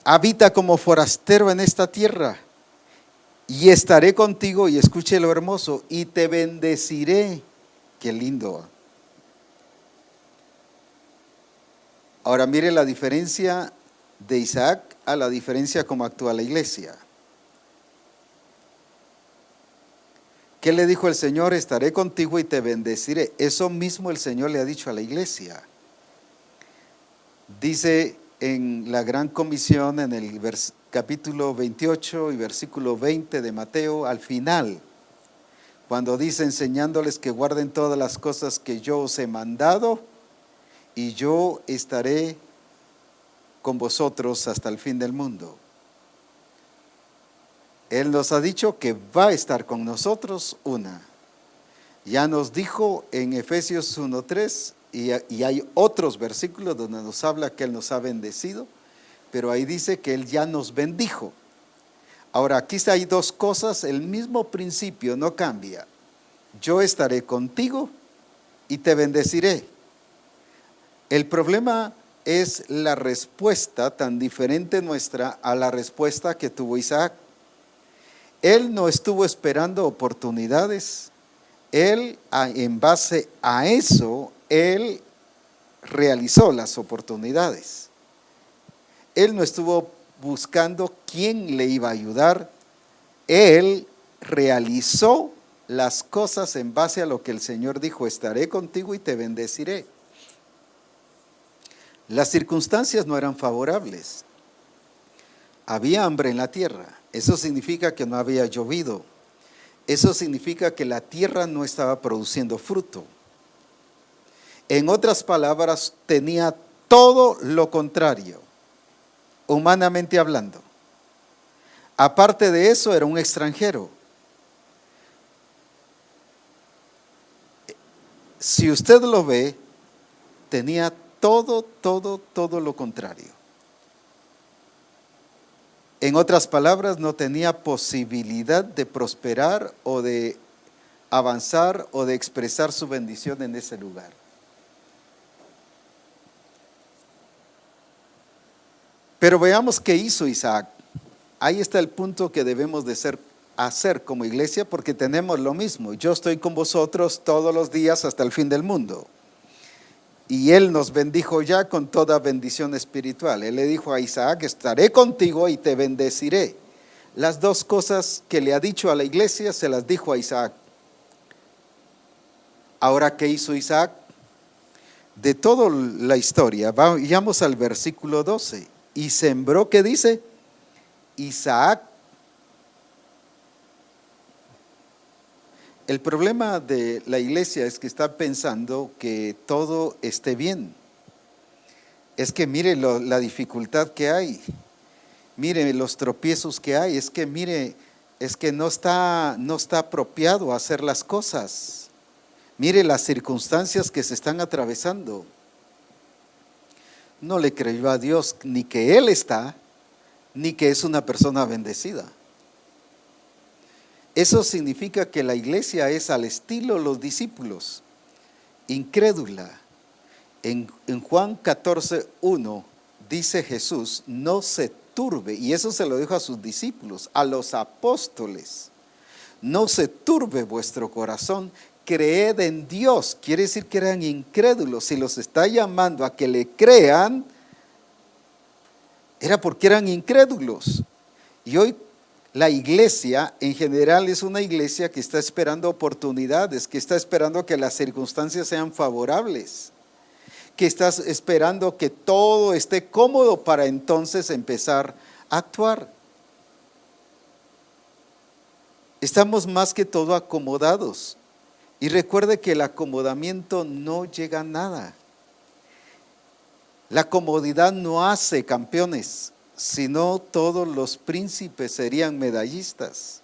Habita como forastero en esta tierra, y estaré contigo, y escuche lo hermoso, y te bendeciré. Qué lindo. Ahora mire la diferencia de Isaac a la diferencia como actúa la iglesia. ¿Qué le dijo el Señor? Estaré contigo y te bendeciré. Eso mismo el Señor le ha dicho a la iglesia. Dice en la Gran Comisión, en el capítulo 28 y versículo 20 de Mateo, al final, cuando dice: enseñándoles que guarden todas las cosas que yo os he mandado, y yo estaré con vosotros hasta el fin del mundo. Él nos ha dicho que va a estar con nosotros. Ya nos dijo en Efesios 1:3, y hay otros versículos donde nos habla que Él nos ha bendecido, pero ahí dice que Él ya nos bendijo. Ahora aquí hay dos cosas, el mismo principio no cambia. Yo estaré contigo y te bendeciré. El problema es la respuesta tan diferente nuestra a la respuesta que tuvo Isaac. Él no estuvo esperando oportunidades. Él, en base a eso, él realizó las oportunidades. Él no estuvo buscando quién le iba a ayudar. Él realizó las cosas en base a lo que el Señor dijo: estaré contigo y te bendeciré. Las circunstancias no eran favorables. Había hambre en la tierra. Eso significa que no había llovido. Eso significa que la tierra no estaba produciendo fruto. En otras palabras, tenía todo lo contrario, humanamente hablando. Aparte de eso, era un extranjero. Si usted lo ve, tenía todo lo contrario. En otras palabras, no tenía posibilidad de prosperar o de avanzar o de expresar su bendición en ese lugar. Pero veamos qué hizo Isaac. Ahí está el punto que debemos de hacer como iglesia, porque tenemos lo mismo. Yo estoy con vosotros todos los días hasta el fin del mundo. Y Él nos bendijo ya con toda bendición espiritual. Él le dijo a Isaac: estaré contigo y te bendeciré. Las dos cosas que le ha dicho a la iglesia se las dijo a Isaac. Ahora, ¿qué hizo Isaac? De toda la historia, vayamos al versículo 12. Y sembró, ¿qué dice? Isaac. El problema de la iglesia es que está pensando que todo esté bien. Es que mire la dificultad que hay. Mire los tropiezos que hay. Es que mire, es que no está apropiado hacer las cosas. Mire las circunstancias que se están atravesando. No le creyó a Dios ni que Él está, ni que es una persona bendecida. Eso significa que la iglesia es al estilo de los discípulos, incrédula. En Juan 14:1 dice Jesús: no se turbe, y eso se lo dijo a sus discípulos, a los apóstoles: no se turbe vuestro corazón, creed en Dios. Quiere decir que eran incrédulos. Si los está llamando a que le crean, era porque eran incrédulos. Y hoy la iglesia en general es una iglesia que está esperando oportunidades, que está esperando que las circunstancias sean favorables, que está esperando que todo esté cómodo para entonces empezar a actuar. Estamos más que todo acomodados Y recuerde que el acomodamiento no llega a nada. La comodidad no hace campeones, sino todos los príncipes serían medallistas.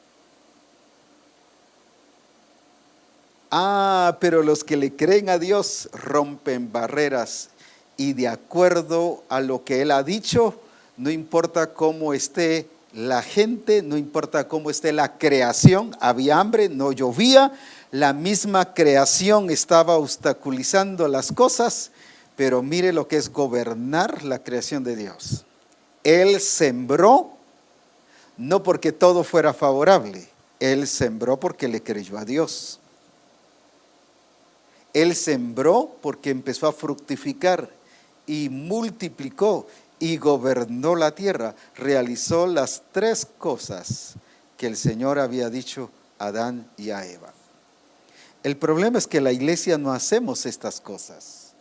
Pero los que le creen a Dios rompen barreras y de acuerdo a lo que Él ha dicho, no importa cómo esté la gente, no importa cómo esté la creación, había hambre, no llovía, la misma creación estaba obstaculizando las cosas, pero mire lo que es gobernar la creación de Dios. Él sembró, no porque todo fuera favorable, Él sembró porque le creyó a Dios. Él sembró porque empezó a fructificar y multiplicó y gobernó la tierra. Realizó las 3 cosas que el Señor había dicho a Adán y a Eva. El problema es que la iglesia no hacemos estas cosas.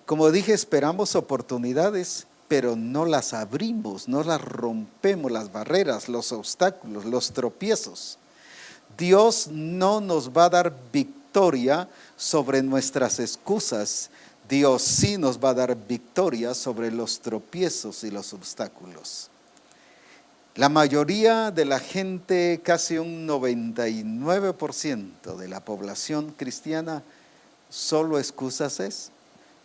Como dije, esperamos oportunidades, pero no las abrimos, no las rompemos, las barreras, los obstáculos, los tropiezos. Dios no nos va a dar victoria sobre nuestras excusas. Dios sí nos va a dar victoria sobre los tropiezos y los obstáculos. La mayoría de la gente, casi un 99% de la población cristiana, solo excusas es: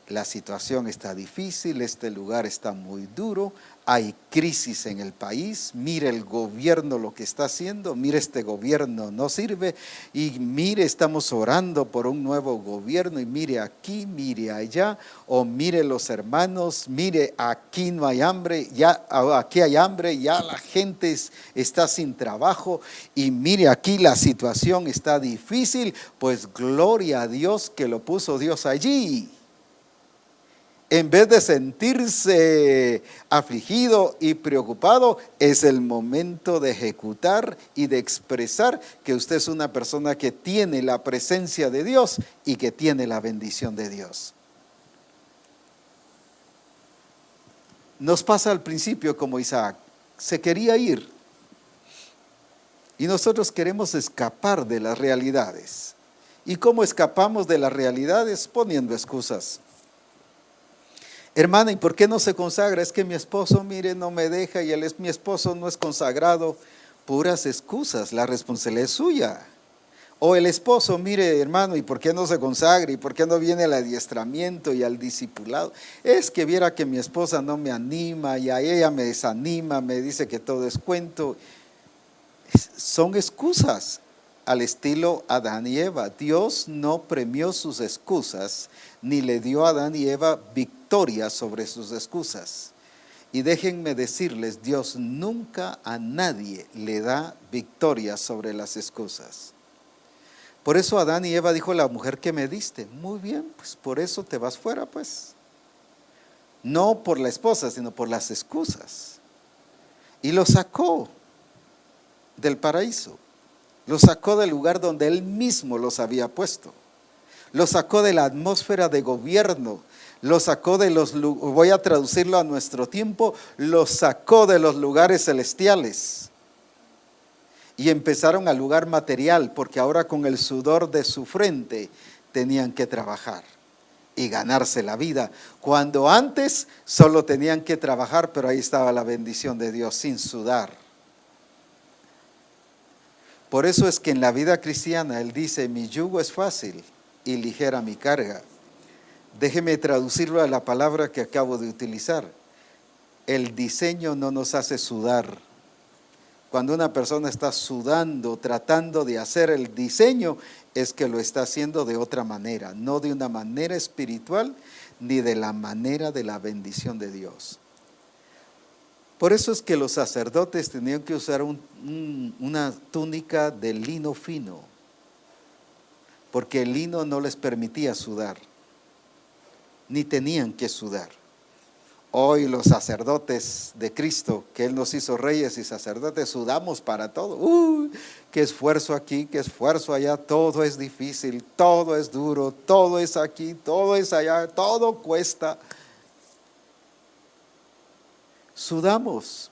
la situación está difícil, este lugar está muy duro, hay crisis en el país, mire el gobierno lo que está haciendo, mire este gobierno no sirve, y mire estamos orando por un nuevo gobierno, y mire aquí, mire allá, o mire los hermanos, mire aquí no hay hambre, ya aquí hay hambre, ya la gente está sin trabajo, y mire aquí la situación está difícil, pues gloria a Dios que lo puso Dios allí. En vez de sentirse afligido y preocupado, es el momento de ejecutar y de expresar que usted es una persona que tiene la presencia de Dios y que tiene la bendición de Dios. Nos pasa al principio como Isaac, se quería ir y nosotros queremos escapar de las realidades. ¿Y cómo escapamos de las realidades? Poniendo excusas. Hermana, ¿y por qué no se consagra? Es que mi esposo, mire, no me deja y mi esposo no es consagrado. Puras excusas, la responsabilidad es suya. O el esposo, mire, hermano, ¿y por qué no se consagra? ¿Y por qué no viene al adiestramiento y al discipulado? Es que viera que mi esposa no me anima y a ella me desanima, me dice que todo es cuento. Son excusas al estilo Adán y Eva. Dios no premió sus excusas, ni le dio a Adán y Eva victoria sobre sus excusas. Y déjenme decirles, Dios nunca a nadie le da victoria sobre las excusas. Por eso Adán y Eva dijo: la mujer que me diste, muy bien, pues por eso te vas fuera, pues. No por la esposa, sino por las excusas. Y lo sacó del paraíso. Lo sacó del lugar donde Él mismo los había puesto. Lo sacó de la atmósfera de gobierno. Lo sacó de voy a traducirlo a nuestro tiempo, lo sacó de los lugares celestiales. Y empezaron al lugar material, porque ahora con el sudor de su frente tenían que trabajar y ganarse la vida. Cuando antes solo tenían que trabajar, pero ahí estaba la bendición de Dios sin sudar. Por eso es que en la vida cristiana Él dice: mi yugo es fácil y ligera mi carga. Déjeme traducirlo a la palabra que acabo de utilizar. El diseño no nos hace sudar. Cuando una persona está sudando, tratando de hacer el diseño, es que lo está haciendo de otra manera, no de una manera espiritual, ni de la manera de la bendición de Dios. Por eso es que los sacerdotes tenían que usar una túnica de lino fino, porque el lino no les permitía sudar, ni tenían que sudar. Hoy los sacerdotes de Cristo, que Él nos hizo reyes y sacerdotes, sudamos para todo. Qué esfuerzo aquí, qué esfuerzo allá, todo es difícil, todo es duro, todo es aquí, todo es allá, todo cuesta. Sudamos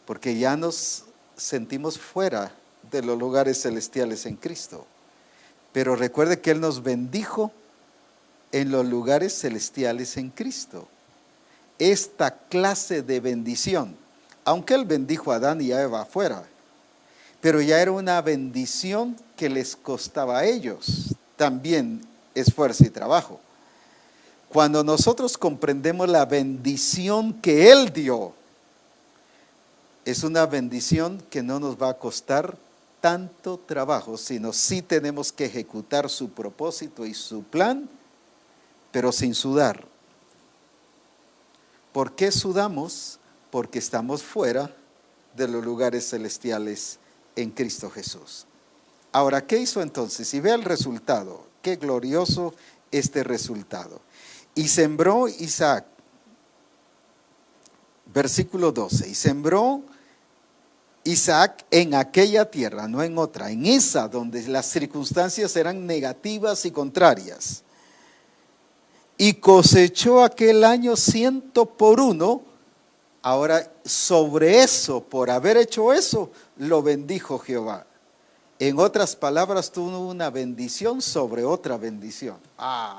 porque ya nos sentimos fuera de los lugares celestiales en Cristo. Pero recuerde que Él nos bendijo en los lugares celestiales en Cristo. Esta clase de bendición, aunque Él bendijo a Adán y a Eva afuera, pero ya era una bendición que les costaba a ellos también esfuerzo y trabajo. Cuando nosotros comprendemos la bendición que Él dio, es una bendición que no nos va a costar tanto trabajo, sino sí tenemos que ejecutar su propósito y su plan, pero sin sudar. ¿Por qué sudamos? Porque estamos fuera de los lugares celestiales en Cristo Jesús. Ahora, ¿qué hizo entonces? Y vea el resultado. Qué glorioso este resultado. Y sembró Isaac, versículo 12, y sembró Isaac en aquella tierra, no en otra, en esa donde las circunstancias eran negativas y contrarias. Y cosechó aquel año 100 por 1. Ahora, sobre eso, por haber hecho eso, lo bendijo Jehová. En otras palabras, tuvo una bendición sobre otra bendición.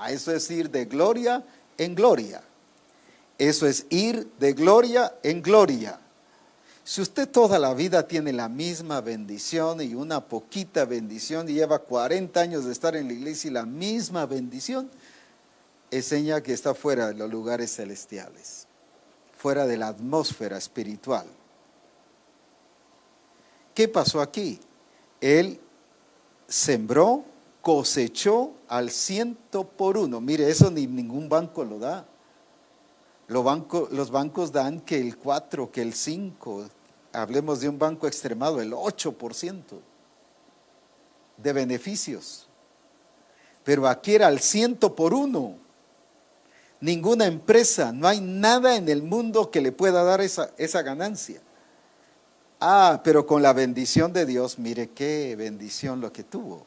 Eso es ir de gloria en gloria. Eso es ir de gloria en gloria. Si usted toda la vida tiene la misma bendición y una poquita bendición y lleva 40 años de estar en la iglesia y la misma bendición, es señal que está fuera de los lugares celestiales, fuera de la atmósfera espiritual. ¿Qué pasó aquí? Él sembró, cosechó al 100 por 1. Mire, eso ni ningún banco lo da. Los bancos dan que el 4, que el 5, hablemos de un banco extremado, el 8% de beneficios. Pero aquí era al 100 por 1. Ninguna empresa, no hay nada en el mundo que le pueda dar esa ganancia. Pero con la bendición de Dios, mire qué bendición lo que tuvo.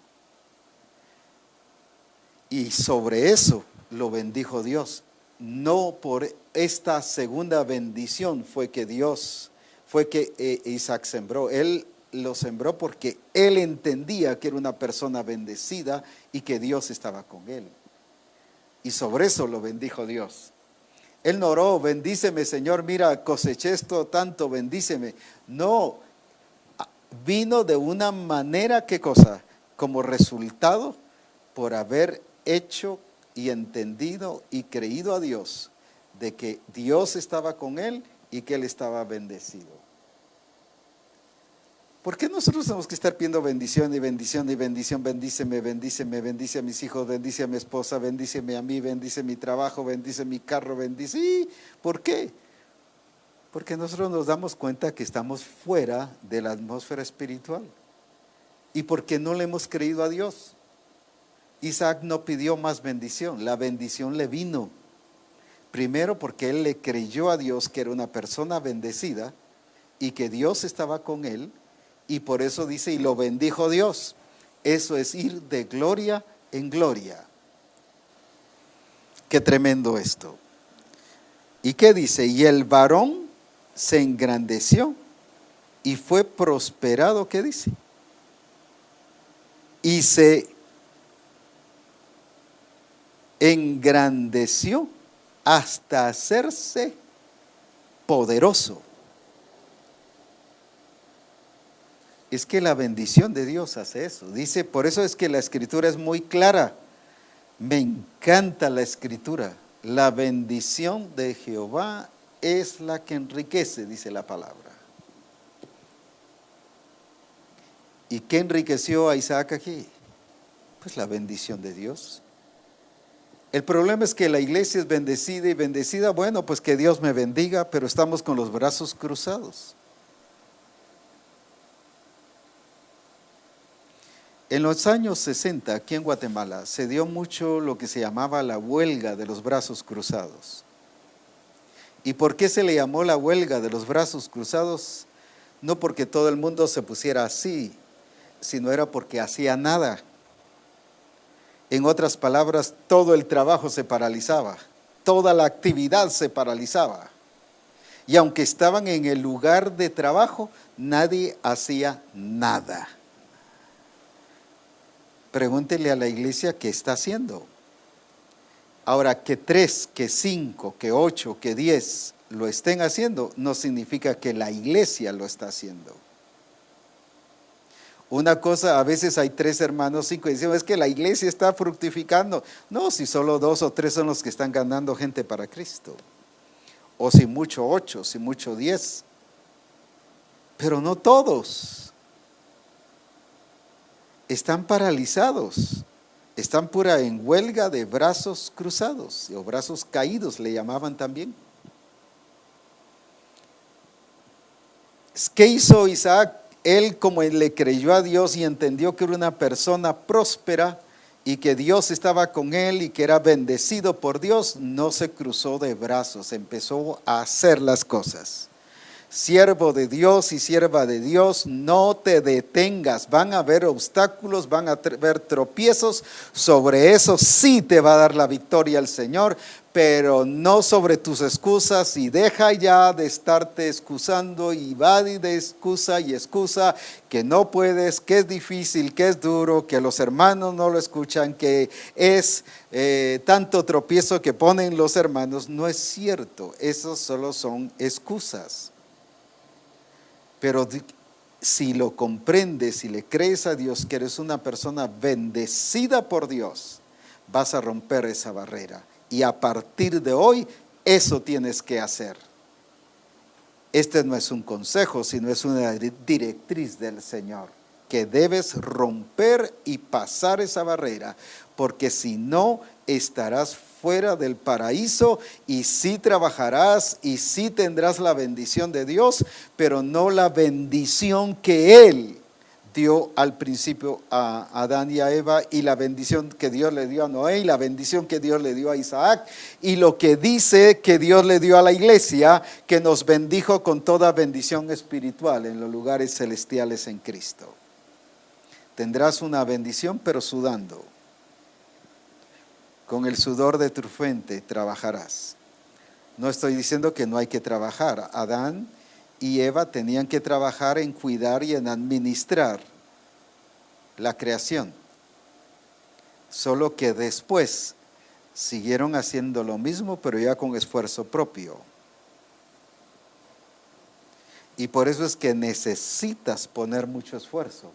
Y sobre eso lo bendijo Dios. No por esta segunda bendición fue que Isaac sembró. Él lo sembró porque él entendía que era una persona bendecida y que Dios estaba con él. Y sobre eso lo bendijo Dios. Él no oró, bendíceme Señor, mira, coseché esto tanto, bendíceme. No, vino de una manera, ¿qué cosa? Como resultado por haber hecho y entendido y creído a Dios, de que Dios estaba con él y que él estaba bendecido. ¿Por qué nosotros tenemos que estar pidiendo bendición y bendición y bendición? Bendíceme, bendíceme, bendice a mis hijos, bendice a mi esposa, bendíceme a mí, bendice mi trabajo, bendice mi carro, bendice. ¿Y por qué? Porque nosotros nos damos cuenta que estamos fuera de la atmósfera espiritual y porque no le hemos creído a Dios. Isaac no pidió más bendición, la bendición le vino. Primero porque él le creyó a Dios que era una persona bendecida y que Dios estaba con él. Y por eso dice, y lo bendijo Dios. Eso es ir de gloria en gloria. Qué tremendo esto. ¿Y qué dice? Y el varón se engrandeció y fue prosperado, ¿qué dice? Y se engrandeció hasta hacerse poderoso. Es que la bendición de Dios hace eso. Dice, por eso es que la escritura es muy clara. Me encanta la escritura. La bendición de Jehová es la que enriquece, dice la palabra. ¿Y qué enriqueció a Isaac aquí? Pues la bendición de Dios. El problema es que la iglesia es bendecida y bendecida. Bueno, pues que Dios me bendiga, pero estamos con los brazos cruzados. En los años 60, aquí en Guatemala, se dio mucho lo que se llamaba la huelga de los brazos cruzados. ¿Y por qué se le llamó la huelga de los brazos cruzados? No porque todo el mundo se pusiera así, sino era porque hacía nada. En otras palabras, todo el trabajo se paralizaba, toda la actividad se paralizaba. Y aunque estaban en el lugar de trabajo, nadie hacía nada. Pregúntele a la iglesia qué está haciendo. Ahora, que 3, que 5, que 8, que 10 lo estén haciendo, no significa que la iglesia lo está haciendo. Una cosa, a veces hay 3 hermanos, 5, y dicen, es que la iglesia está fructificando. No, si solo 2 o 3 son los que están ganando gente para Cristo. O si mucho 8, si mucho 10. Pero no todos. Están paralizados. Están pura en huelga de brazos cruzados, o brazos caídos le llamaban también. ¿Qué hizo Isaac? Él, como él le creyó a Dios y entendió que era una persona próspera y que Dios estaba con él y que era bendecido por Dios, no se cruzó de brazos, empezó a hacer las cosas. Siervo de Dios y sierva de Dios, no te detengas. Van a haber obstáculos, van a haber tropiezos. Sobre eso sí te va a dar la victoria el Señor, pero no sobre tus excusas. Y deja ya de estarte excusando y va de excusa y excusa, que no puedes, que es difícil, que es duro, que los hermanos no lo escuchan, que es tanto tropiezo que ponen los hermanos. No es cierto, esos solo son excusas. Pero si lo comprendes, si le crees a Dios que eres una persona bendecida por Dios, vas a romper esa barrera. Y a partir de hoy, eso tienes que hacer. Este no es un consejo, sino es una directriz del Señor, que debes romper y pasar esa barrera, porque si no, estarás fuera del paraíso y sí trabajarás y sí tendrás la bendición de Dios, pero no la bendición que Él dio al principio a Adán y a Eva, y la bendición que Dios le dio a Noé, y la bendición que Dios le dio a Isaac, y lo que dice que Dios le dio a la iglesia, que nos bendijo con toda bendición espiritual en los lugares celestiales en Cristo. Tendrás una bendición, pero sudando. Con el sudor de tu frente trabajarás. No estoy diciendo que no hay que trabajar. Adán y Eva tenían que trabajar en cuidar y en administrar la creación. Solo que después siguieron haciendo lo mismo, pero ya con esfuerzo propio. Y por eso es que necesitas poner mucho esfuerzo,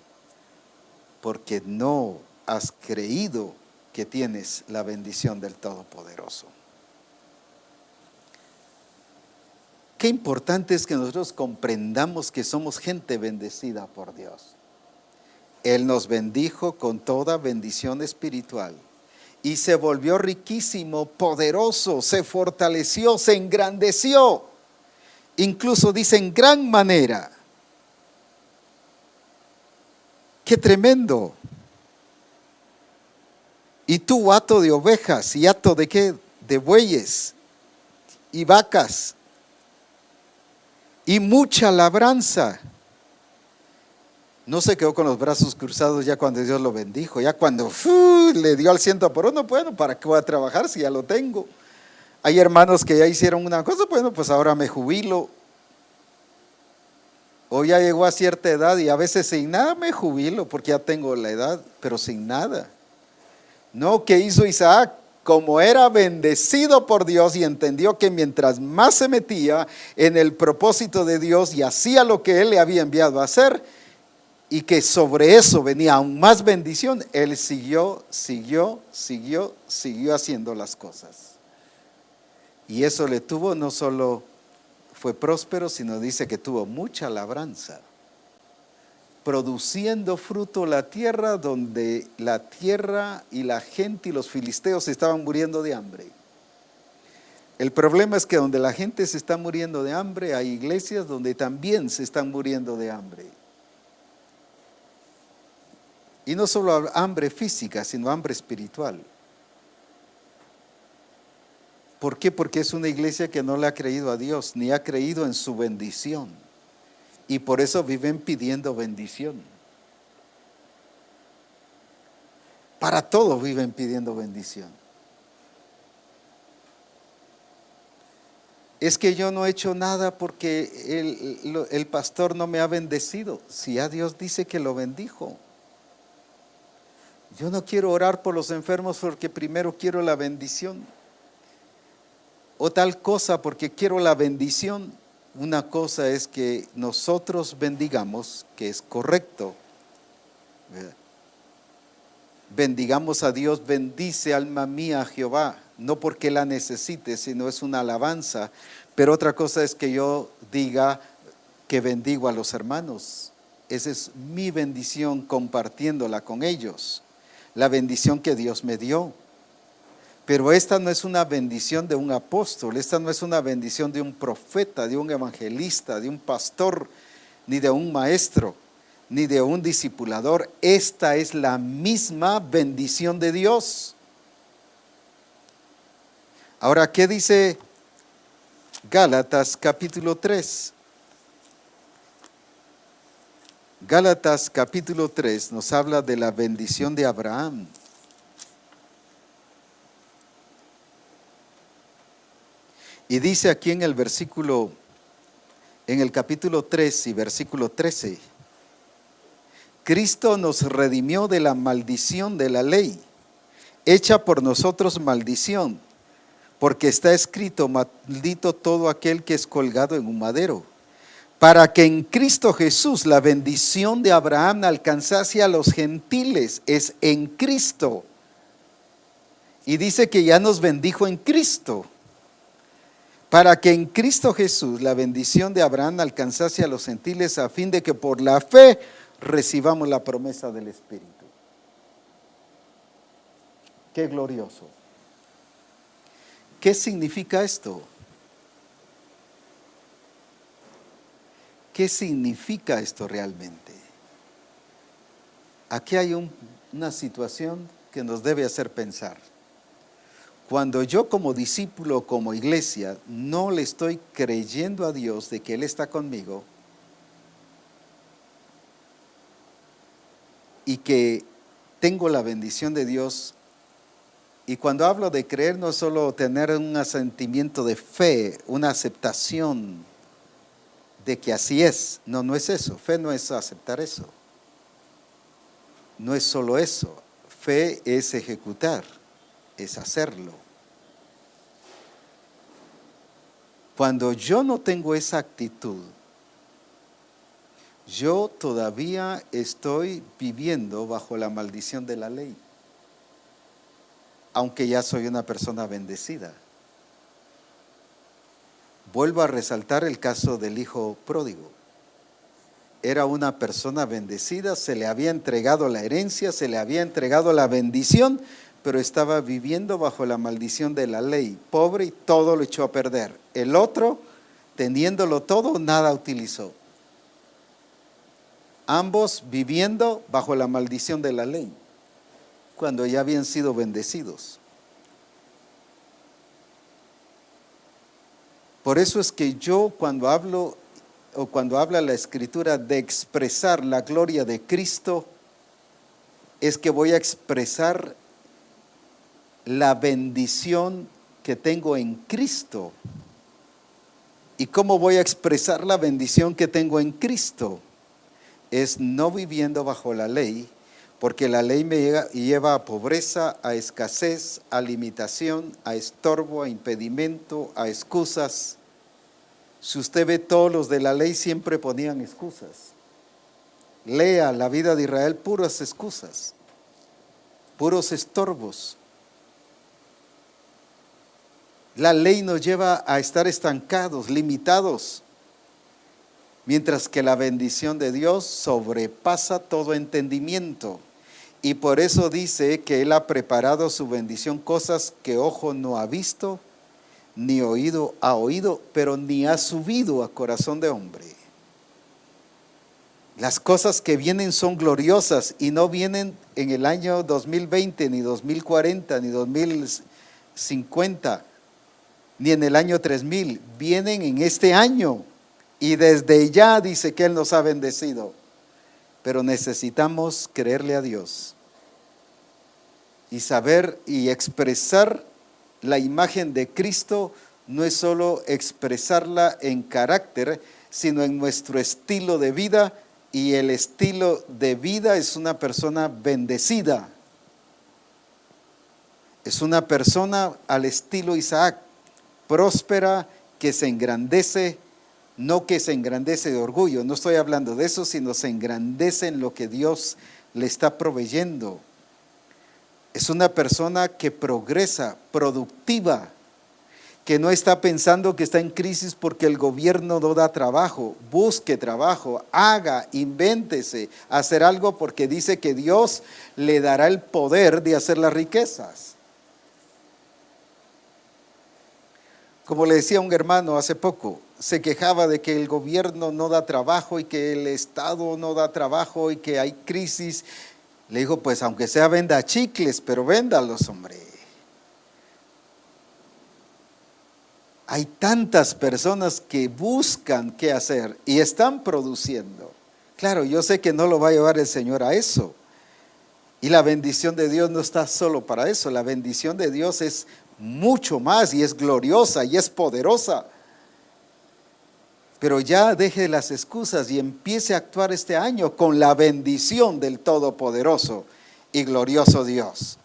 porque no has creído que tienes la bendición del Todopoderoso. Qué importante es que nosotros comprendamos que somos gente bendecida por Dios. Él nos bendijo con toda bendición espiritual y se volvió riquísimo, poderoso, se fortaleció, se engrandeció. Incluso dice en gran manera. ¡Qué tremendo! Y tú, hato de ovejas, ¿y hato de qué? De bueyes y vacas y mucha labranza. No se quedó con los brazos cruzados ya cuando Dios lo bendijo, ya cuando le dio al 100%, bueno, ¿para qué voy a trabajar si ya lo tengo? Hay hermanos que ya hicieron una cosa, bueno, pues ahora me jubilo. O ya llegó a cierta edad y a veces sin nada me jubilo porque ya tengo la edad, pero sin nada. No, ¿qué hizo Isaac? Como era bendecido por Dios y entendió que mientras más se metía en el propósito de Dios y hacía lo que Él le había enviado a hacer, y que sobre eso venía aún más bendición, él siguió haciendo las cosas. Y eso le tuvo, no solo fue próspero, sino dice que tuvo mucha labranza, produciendo fruto la tierra, donde la tierra y la gente y los filisteos estaban muriendo de hambre. El problema es que donde la gente se está muriendo de hambre, hay iglesias donde también se están muriendo de hambre. Y no solo hambre física, sino hambre espiritual. ¿Por qué? Porque es una iglesia que no le ha creído a Dios, ni ha creído en su bendición. Y por eso viven pidiendo bendición. Para todo viven pidiendo bendición. Es que yo no he hecho nada porque el pastor no me ha bendecido. Si ya Dios dice que lo bendijo. Yo no quiero orar por los enfermos porque primero quiero la bendición. O tal cosa porque quiero la bendición. Una cosa es que nosotros bendigamos, que es correcto. ¿Verdad? Bendigamos a Dios, bendice alma mía a Jehová, no porque la necesite, sino es una alabanza. Pero otra cosa es que yo diga que bendigo a los hermanos. Esa es mi bendición compartiéndola con ellos, la bendición que Dios me dio. Pero esta no es una bendición de un apóstol, esta no es una bendición de un profeta, de un evangelista, de un pastor, ni de un maestro, ni de un discipulador. Esta es la misma bendición de Dios. Ahora, ¿qué dice Gálatas capítulo 3? Gálatas capítulo 3 nos habla de la bendición de Abraham. Y dice aquí en el capítulo 3 y versículo 13, Cristo nos redimió de la maldición de la ley, hecha por nosotros maldición, porque está escrito, maldito todo aquel que es colgado en un madero, para que en Cristo Jesús la bendición de Abraham alcanzase a los gentiles. Es en Cristo. Y dice que ya nos bendijo en Cristo. Para que en Cristo Jesús la bendición de Abraham alcanzase a los gentiles, a fin de que por la fe recibamos la promesa del Espíritu. Qué glorioso. ¿Qué significa esto? ¿Qué significa esto realmente? Aquí hay una situación que nos debe hacer pensar. Cuando yo como discípulo, como iglesia, no le estoy creyendo a Dios de que Él está conmigo y que tengo la bendición de Dios, y cuando hablo de creer no es solo tener un sentimiento de fe, una aceptación de que así es. No, no es eso. Fe no es aceptar eso. No es solo eso. Fe es ejecutar, es hacerlo. Cuando yo no tengo esa actitud, yo todavía estoy viviendo bajo la maldición de la ley, aunque ya soy una persona bendecida. Vuelvo a resaltar el caso del hijo pródigo. Era una persona bendecida, se le había entregado la herencia, se le había entregado la bendición, pero estaba viviendo bajo la maldición de la ley, pobre, y todo lo echó a perder. El otro, teniéndolo todo, nada utilizó. Ambos viviendo bajo la maldición de la ley, cuando ya habían sido bendecidos. Por eso es que yo cuando hablo, o cuando habla la Escritura de expresar la gloria de Cristo, es que voy a expresar la bendición que tengo en Cristo. ¿Y cómo voy a expresar la bendición que tengo en Cristo? Es no viviendo bajo la ley, porque la ley me lleva a pobreza, a escasez, a limitación, a estorbo, a impedimento, a excusas. Si usted ve, todos los de la ley siempre ponían excusas. Lea la vida de Israel, puras excusas, puros estorbos. La ley nos lleva a estar estancados, limitados, mientras que la bendición de Dios sobrepasa todo entendimiento. Y por eso dice que Él ha preparado su bendición, cosas que ojo no ha visto, ni oído ha oído, pero ni ha subido a corazón de hombre. Las cosas que vienen son gloriosas y no vienen en el año 2020, ni 2040, ni 2050, ni en el año 3000. Vienen en este año y desde ya dice que Él nos ha bendecido. Pero necesitamos creerle a Dios y saber y expresar la imagen de Cristo. No es solo expresarla en carácter, sino en nuestro estilo de vida, y el estilo de vida es una persona bendecida. Es una persona al estilo Isaac, próspera, que se engrandece, no que se engrandece de orgullo, no estoy hablando de eso, sino se engrandece en lo que Dios le está proveyendo. Es una persona que progresa, productiva, que no está pensando que está en crisis porque el gobierno no da trabajo. Busque trabajo, haga, invéntese, hacer algo porque dice que Dios le dará el poder de hacer las riquezas. Como le decía un hermano hace poco, se quejaba de que el gobierno no da trabajo y que el Estado no da trabajo y que hay crisis. Le digo, pues aunque sea venda chicles, pero véndalos, hombre. Hay tantas personas que buscan qué hacer y están produciendo. Claro, yo sé que no lo va a llevar el Señor a eso. Y la bendición de Dios no está solo para eso. La bendición de Dios es mucho más y es gloriosa y es poderosa. Pero ya deje las excusas y empiece a actuar este año con la bendición del Todopoderoso y glorioso Dios.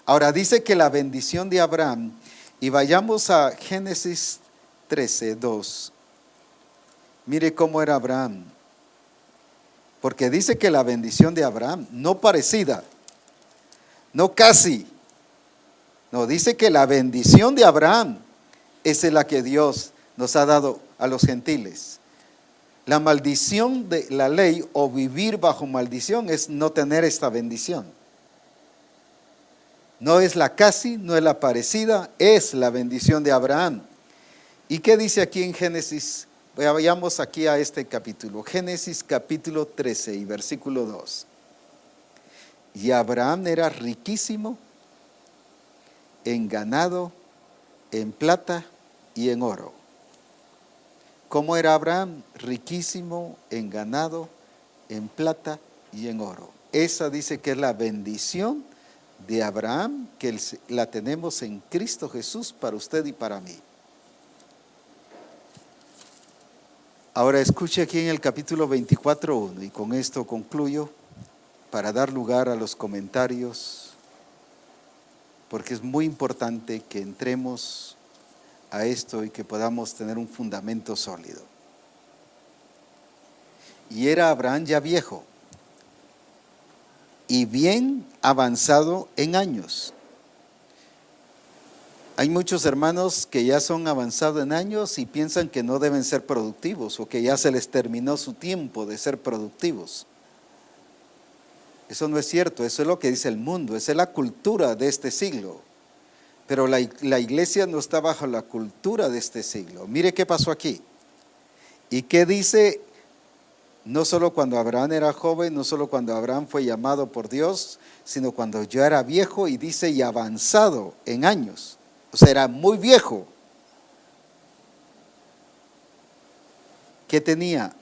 Ahora dice que la bendición de Abraham, y vayamos a Génesis 13:2. Mire cómo era Abraham. Porque dice que la bendición de Abraham, no parecida, no casi, no, dice que la bendición de Abraham es la que Dios nos ha dado a los gentiles. La maldición de la ley o vivir bajo maldición es no tener esta bendición. No es la casi, no es la parecida, es la bendición de Abraham. ¿Y qué dice aquí en Génesis? Vayamos aquí a este capítulo. Génesis capítulo 13 y versículo 2. Y Abraham era riquísimo en ganado, en plata y en oro. ¿Cómo era Abraham? Riquísimo en ganado, en plata y en oro. Esa dice que es la bendición de Abraham, que la tenemos en Cristo Jesús para usted y para mí. Ahora escuche aquí en el capítulo 24:1, y con esto concluyo para dar lugar a los comentarios, porque es muy importante que entremos a esto y que podamos tener un fundamento sólido. Y era Abraham ya viejo y bien avanzado en años. Hay muchos hermanos que ya son avanzados en años y piensan que no deben ser productivos o que ya se les terminó su tiempo de ser productivos. Eso no es cierto, eso es lo que dice el mundo, esa es la cultura de este siglo. Pero la iglesia no está bajo la cultura de este siglo. Mire qué pasó aquí. ¿Y qué dice? No solo cuando Abraham era joven, no solo cuando Abraham fue llamado por Dios, sino cuando ya era viejo, y dice y avanzado en años. O sea, era muy viejo. ¿Qué tenía?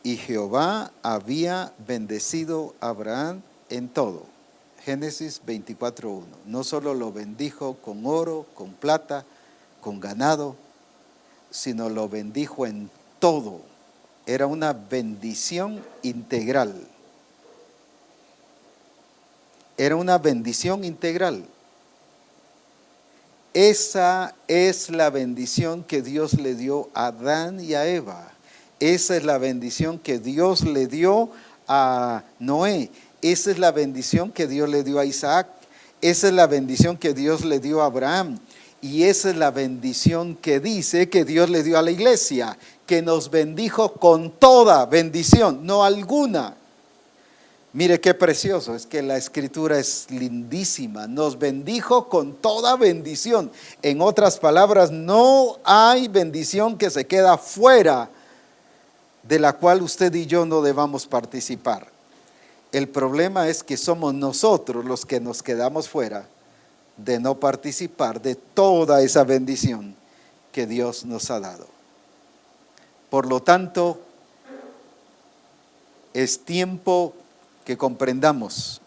Y Jehová había bendecido a Abraham en todo. Génesis 24:1. No solo lo bendijo con oro, con plata, con ganado, sino lo bendijo en todo. Era una bendición integral. Era una bendición integral. Esa es la bendición que Dios le dio a Adán y a Eva. Esa es la bendición que Dios le dio a Noé. Esa es la bendición que Dios le dio a Isaac. Esa es la bendición que Dios le dio a Abraham. Y esa es la bendición que dice que Dios le dio a la iglesia, que nos bendijo con toda bendición, no alguna. Mire qué precioso, es que la escritura es lindísima. Nos bendijo con toda bendición. En otras palabras, no hay bendición que se queda fuera de la cual usted y yo no debamos participar. El problema es que somos nosotros los que nos quedamos fuera de no participar de toda esa bendición que Dios nos ha dado. Por lo tanto, es tiempo que comprendamos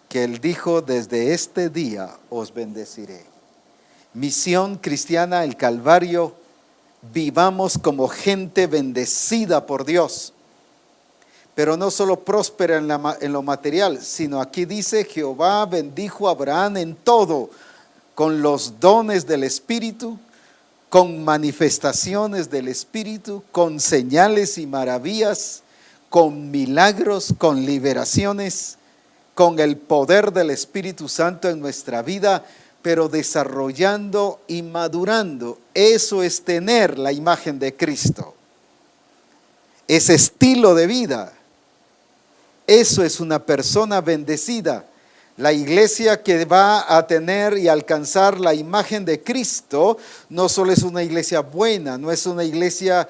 que Él dijo: desde este día os bendeciré. Misión Cristiana El Calvario, vivamos como gente bendecida por Dios. Pero no solo próspera en lo material, sino aquí dice: Jehová bendijo a Abraham en todo, con los dones del Espíritu, con manifestaciones del Espíritu, con señales y maravillas, con milagros, con liberaciones, con el poder del Espíritu Santo en nuestra vida, pero desarrollando y madurando. Eso es tener la imagen de Cristo. Ese estilo de vida. Eso es una persona bendecida. La iglesia que va a tener y alcanzar la imagen de Cristo no solo es una iglesia buena, no es una iglesia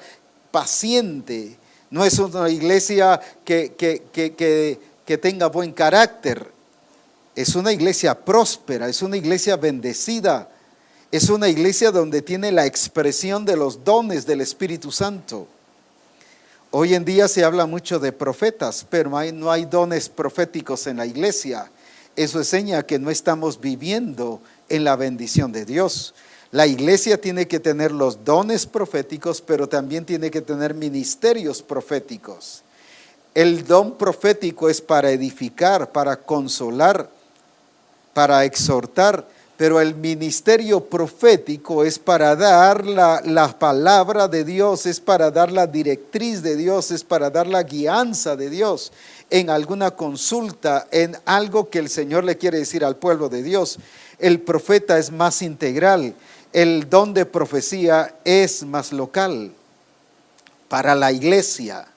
paciente, no es una iglesia que tenga buen carácter. Es una iglesia próspera, es una iglesia bendecida, es una iglesia donde tiene la expresión de los dones del Espíritu Santo. Hoy en día se habla mucho de profetas, pero no hay dones proféticos en la iglesia. Eso enseña que no estamos viviendo en la bendición de Dios. La iglesia tiene que tener los dones proféticos, pero también tiene que tener ministerios proféticos. El don profético es para edificar, para consolar, para exhortar, pero el ministerio profético es para dar la palabra de Dios, es para dar la directriz de Dios, es para dar la guianza de Dios en alguna consulta, en algo que el Señor le quiere decir al pueblo de Dios. El profeta es más integral, el don de profecía es más local para la iglesia,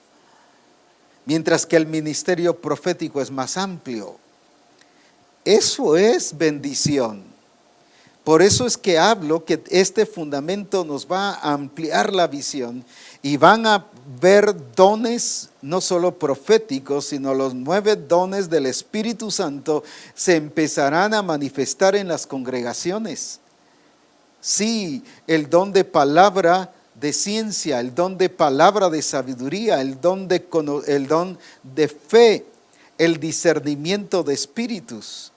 mientras que el ministerio profético es más amplio. Eso es bendición. Por eso es que hablo que este fundamento nos va a ampliar la visión y van a ver dones no solo proféticos, sino los 9 dones del Espíritu Santo se empezarán a manifestar en las congregaciones. Sí, el don de palabra de ciencia, el don de palabra de sabiduría, el don de fe, el discernimiento de espíritus,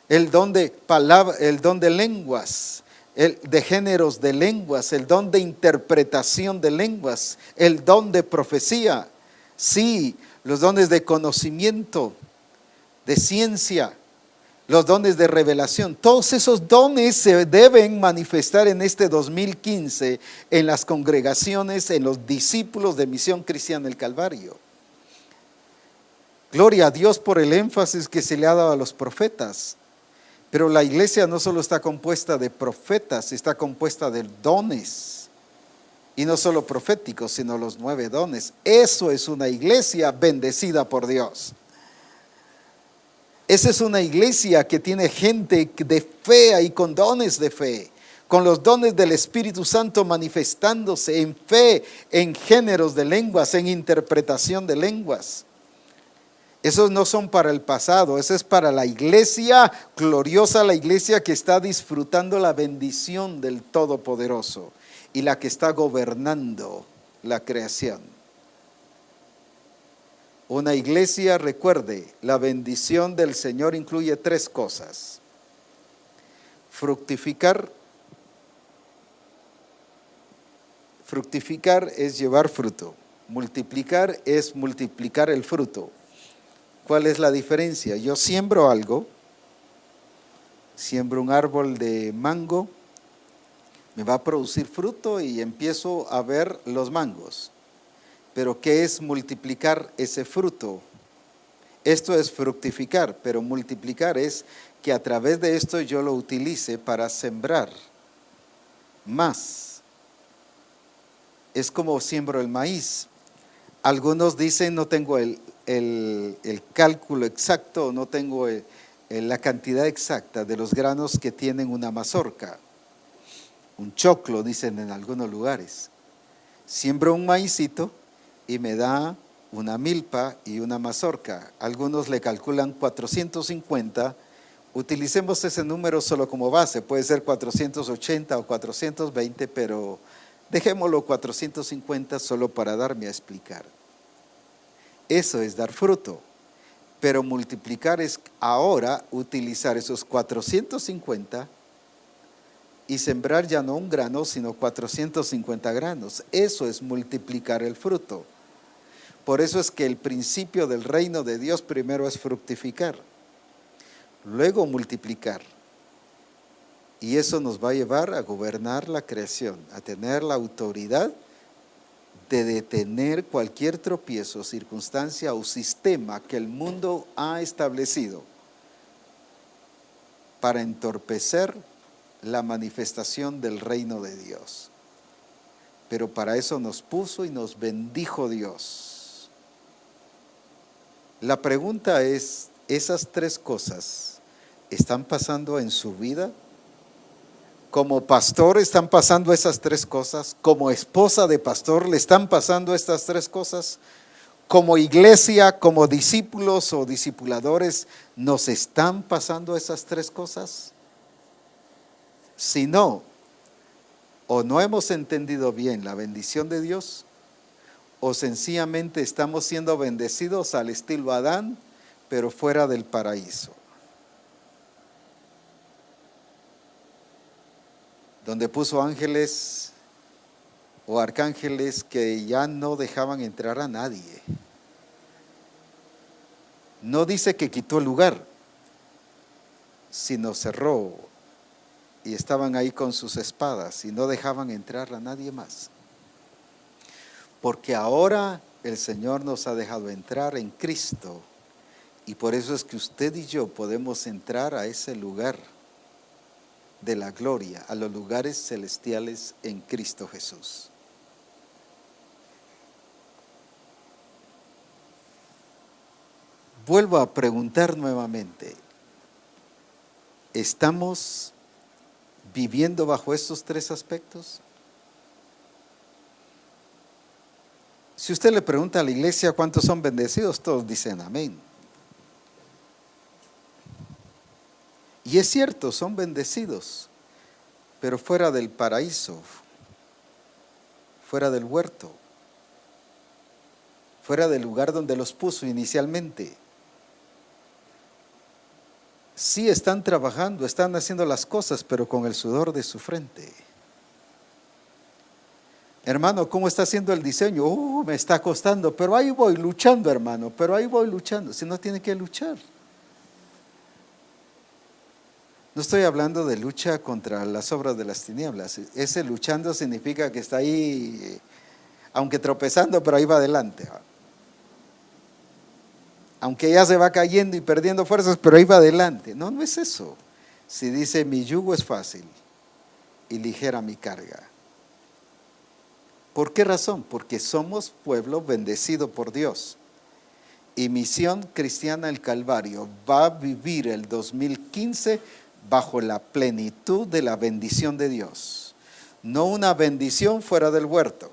el don de palabra, el don de lenguas, el de géneros de lenguas, el don de interpretación de lenguas, el don de profecía, sí, los dones de conocimiento, de ciencia, los dones de revelación. Todos esos dones se deben manifestar en este 2015 en las congregaciones, en los discípulos de Misión Cristiana del Calvario. Gloria a Dios por el énfasis que se le ha dado a los profetas. Pero la iglesia no solo está compuesta de profetas, está compuesta de dones. Y no solo proféticos, sino los 9 dones. Eso es una iglesia bendecida por Dios. Esa es una iglesia que tiene gente de fe y con dones de fe, con los dones del Espíritu Santo manifestándose en fe, en géneros de lenguas, en interpretación de lenguas. Esos no son para el pasado, eso es para la iglesia gloriosa, la iglesia que está disfrutando la bendición del Todopoderoso y la que está gobernando la creación. Una iglesia, recuerde, la bendición del Señor incluye 3 cosas. Fructificar. Fructificar es llevar fruto. Multiplicar es multiplicar el fruto. ¿Cuál es la diferencia? Yo siembro algo, siembro un árbol de mango, me va a producir fruto y empiezo a ver los mangos. Pero ¿qué es multiplicar ese fruto? Esto es fructificar, pero multiplicar es que a través de esto yo lo utilice para sembrar más. Es como siembro el maíz. Algunos dicen no tengo el cálculo exacto, no tengo la cantidad exacta de los granos que tienen una mazorca. Un choclo, dicen en algunos lugares. Siembro un maicito y me da una milpa y una mazorca. Algunos le calculan 450. Utilicemos ese número solo como base. Puede ser 480 o 420, pero dejémoslo 450 solo para darme a explicar. Eso es dar fruto. Pero multiplicar es ahora utilizar esos 450 y sembrar ya no un grano, sino 450 granos. Eso es multiplicar el fruto. Por eso es que el principio del reino de Dios primero es fructificar, luego multiplicar. Y eso nos va a llevar a gobernar la creación, a tener la autoridad de detener cualquier tropiezo, circunstancia o sistema que el mundo ha establecido para entorpecer la manifestación del reino de Dios. Pero para eso nos puso y nos bendijo Dios. La pregunta es, ¿esas tres cosas están pasando en su vida? Como pastor están pasando esas tres cosas, como esposa de pastor le están pasando estas tres cosas, como iglesia, como discípulos o discipuladores, ¿nos están pasando esas tres cosas? Si no, o no hemos entendido bien la bendición de Dios, o sencillamente estamos siendo bendecidos al estilo Adán, pero fuera del paraíso, donde puso ángeles o arcángeles que ya no dejaban entrar a nadie. No dice que quitó el lugar, sino cerró, y estaban ahí con sus espadas y no dejaban entrar a nadie más. Porque ahora el Señor nos ha dejado entrar en Cristo, y por eso es que usted y yo podemos entrar a ese lugar de la gloria, a los lugares celestiales en Cristo Jesús. Vuelvo a preguntar nuevamente, ¿estamos viviendo bajo estos tres aspectos? Si usted le pregunta a la iglesia cuántos son bendecidos, todos dicen amén. Y es cierto, son bendecidos, pero fuera del paraíso, fuera del huerto, fuera del lugar donde los puso inicialmente. Sí están trabajando, están haciendo las cosas, pero con el sudor de su frente. Hermano, ¿cómo está haciendo el diseño? Me está costando, pero ahí voy luchando, hermano, pero ahí voy luchando. Si no, tiene que luchar. No estoy hablando de lucha contra las obras de las tinieblas. Ese luchando significa que está ahí, aunque tropezando, pero ahí va adelante. Aunque ya se va cayendo y perdiendo fuerzas, pero ahí va adelante. No, no es eso. Si dice, mi yugo es fácil y ligera mi carga. ¿Por qué razón? Porque somos pueblo bendecido por Dios. Y Misión Cristiana El Calvario va a vivir el 2015 bajo la plenitud de la bendición de Dios. No una bendición fuera del huerto.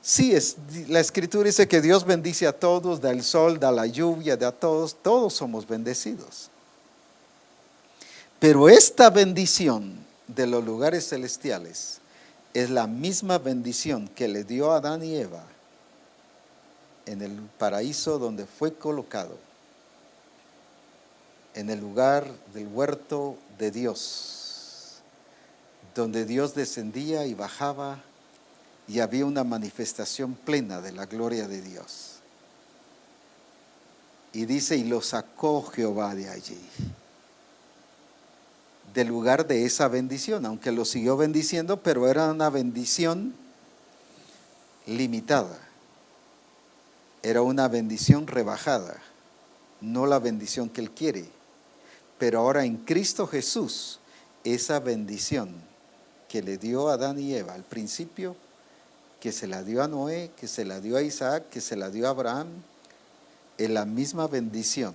Sí, la Escritura dice que Dios bendice a todos, da el sol, da la lluvia, da a todos, todos somos bendecidos. Pero esta bendición de los lugares celestiales es la misma bendición que le dio a Adán y Eva en el paraíso donde fue colocado, en el lugar del huerto de Dios, donde Dios descendía y bajaba y había una manifestación plena de la gloria de Dios. Y dice, y lo sacó Jehová de allí, del lugar de esa bendición, aunque lo siguió bendiciendo, pero era una bendición limitada, era una bendición rebajada, no la bendición que Él quiere. Pero ahora en Cristo Jesús, esa bendición que le dio a Adán y Eva al principio, que se la dio a Noé, que se la dio a Isaac, que se la dio a Abraham, es la misma bendición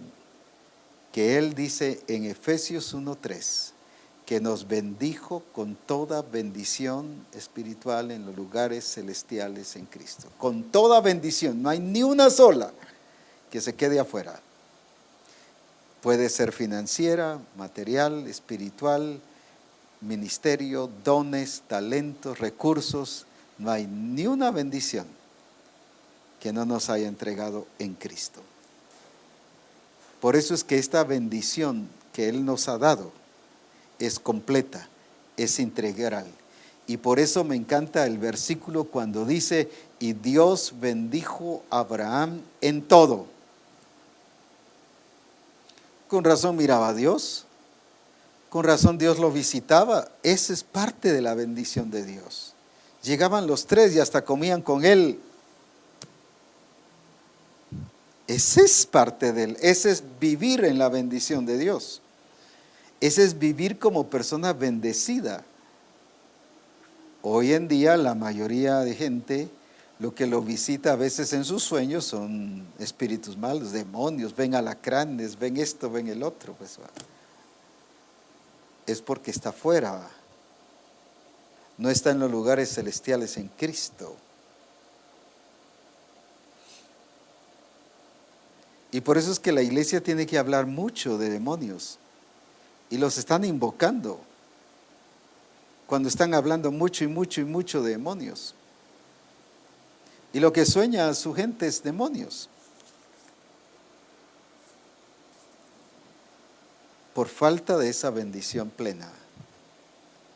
que Él dice en Efesios 1:3, que nos bendijo con toda bendición espiritual en los lugares celestiales en Cristo. Con toda bendición, no hay ni una sola que se quede afuera. Puede ser financiera, material, espiritual, ministerio, dones, talentos, recursos. No hay ni una bendición que no nos haya entregado en Cristo. Por eso es que esta bendición que Él nos ha dado es completa, es integral. Y por eso me encanta el versículo cuando dice y Dios bendijo a Abraham en todo. Con razón miraba a Dios, con razón Dios lo visitaba. Esa es parte de la bendición de Dios. Llegaban los tres y hasta comían con él. Ese es parte de él, ese es vivir en la bendición de Dios. Ese es vivir como persona bendecida. Hoy en día la mayoría de gente lo que lo visita a veces en sus sueños son espíritus malos, demonios, ven alacranes, ven esto, ven el otro. Pues, es porque está afuera, no está en los lugares celestiales en Cristo. Y por eso es que la iglesia tiene que hablar mucho de demonios. Y los están invocando cuando están hablando mucho y mucho y mucho de demonios. Y lo que sueña a su gente es demonios. Por falta de esa bendición plena.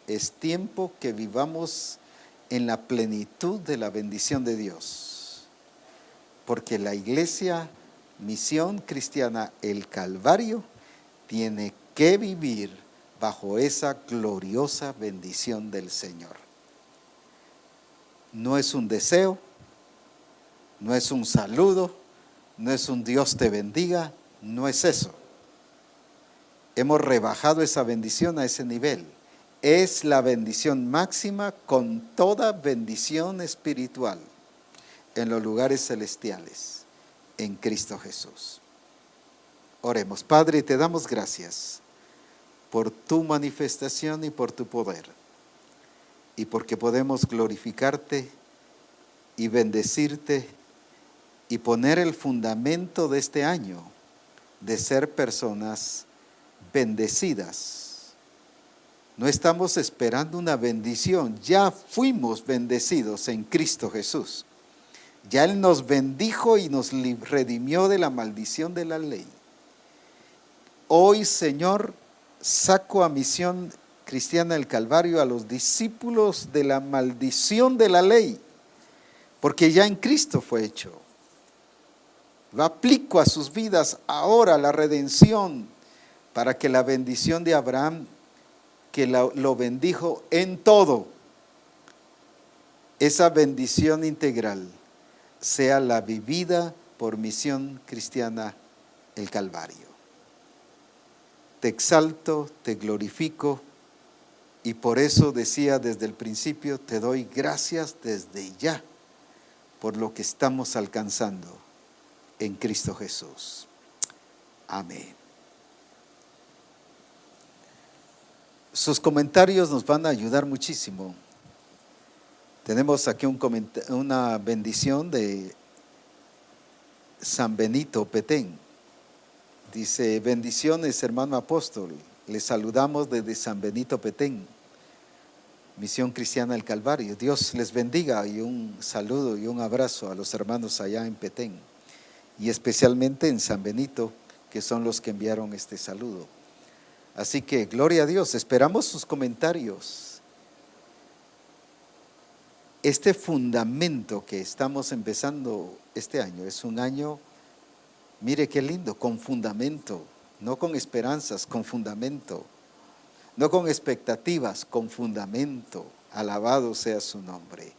Es tiempo que vivamos en la plenitud de la bendición de Dios. Porque la iglesia, Misión Cristiana, el Calvario, tiene que vivir bajo esa gloriosa bendición del Señor. No es un deseo, no es un saludo, no es un Dios te bendiga, no es eso. Hemos rebajado esa bendición a ese nivel. Es la bendición máxima con toda bendición espiritual en los lugares celestiales, en Cristo Jesús. Oremos. Padre, te damos gracias por tu manifestación y por tu poder, y porque podemos glorificarte y bendecirte y poner el fundamento de este año de ser personas bendecidas. No estamos esperando una bendición, ya fuimos bendecidos en Cristo Jesús. Ya Él nos bendijo y nos redimió de la maldición de la ley. Hoy, Señor, saco a Misión Cristiana del Calvario a los discípulos de la maldición de la ley, porque ya en Cristo fue hecho. Lo aplico a sus vidas ahora la redención, para que la bendición de Abraham, que lo bendijo en todo, esa bendición integral sea la vivida por Misión Cristiana el Calvario. Te exalto, te glorifico, y por eso decía desde el principio, te doy gracias desde ya por lo que estamos alcanzando en Cristo Jesús. Amén. Sus comentarios nos van a ayudar muchísimo. Tenemos aquí una bendición de San Benito Petén. Dice: bendiciones, hermano apóstol. Les saludamos desde San Benito Petén, Misión Cristiana del Calvario. Dios les bendiga, y un saludo y un abrazo a los hermanos allá en Petén, y especialmente en San Benito, que son los que enviaron este saludo. Así que gloria a Dios, esperamos sus comentarios. Este fundamento que estamos empezando este año es un año, mire qué lindo, con fundamento, no con esperanzas, con fundamento, no con expectativas, con fundamento. Alabado sea su nombre.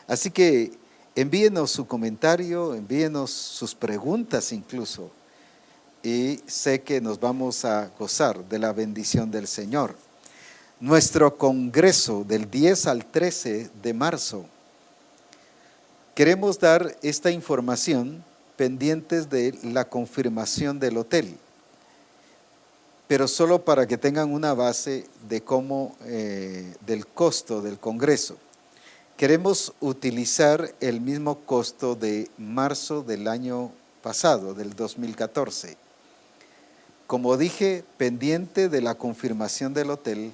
Así que envíenos su comentario, envíenos sus preguntas incluso, y sé que nos vamos a gozar de la bendición del Señor. Nuestro congreso del 10 al 13 de marzo. Queremos dar esta información pendientes de la confirmación del hotel, pero solo para que tengan una base de cómo, del costo del congreso. Queremos utilizar el mismo costo de marzo del año pasado, del 2014. Como dije, pendiente de la confirmación del hotel,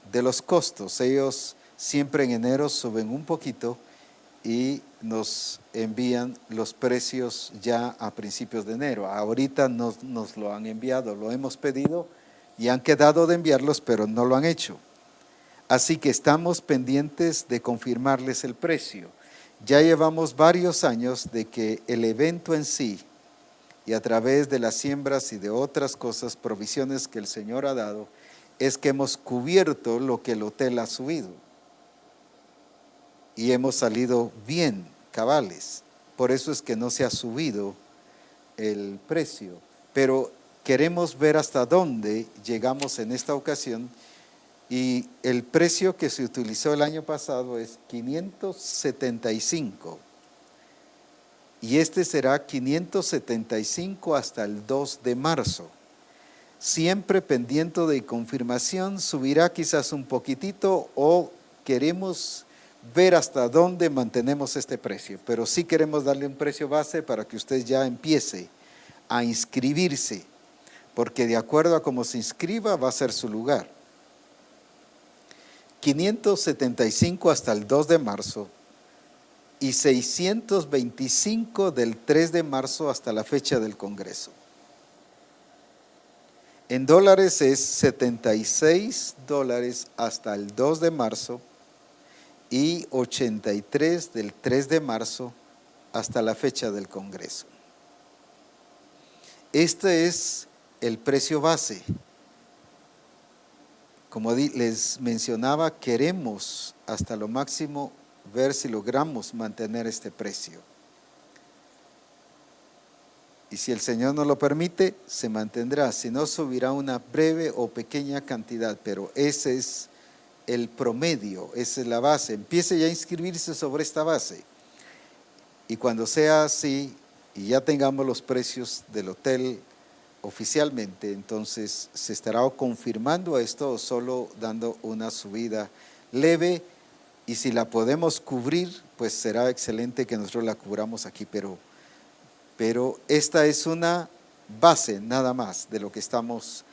de los costos. Ellos siempre en enero suben un poquito y nos envían los precios ya a principios de enero. Ahorita nos lo han enviado, lo hemos pedido y han quedado de enviarlos, pero no lo han hecho. Así que estamos pendientes de confirmarles el precio. Ya llevamos varios años de que el evento en sí, y a través de las siembras y de otras cosas, provisiones que el Señor ha dado, es que hemos cubierto lo que el hotel ha subido. Y hemos salido bien, cabales. Por eso es que no se ha subido el precio. Pero queremos ver hasta dónde llegamos en esta ocasión. Y el precio que se utilizó el año pasado es 575. Y este será 575 hasta el 2 de marzo. Siempre pendiente de confirmación, subirá quizás un poquitito o queremos ver hasta dónde mantenemos este precio. Pero sí queremos darle un precio base para que usted ya empiece a inscribirse, porque de acuerdo a cómo se inscriba va a ser su lugar. 575 hasta el 2 de marzo y 625 del 3 de marzo hasta la fecha del Congreso. En dólares es $76 hasta el 2 de marzo y 83 del 3 de marzo hasta la fecha del Congreso. Este es el precio base. Como les mencionaba, queremos hasta lo máximo ver si logramos mantener este precio. Y si el Señor nos lo permite, se mantendrá. Si no, subirá una breve o pequeña cantidad, pero ese es el promedio, esa es la base. Empiece ya a inscribirse sobre esta base. Y cuando sea así, y ya tengamos los precios del hotel oficialmente, entonces se estará confirmando esto o solo dando una subida leve, y si la podemos cubrir, pues será excelente que nosotros la cubramos aquí, pero esta es una base nada más de lo que estamos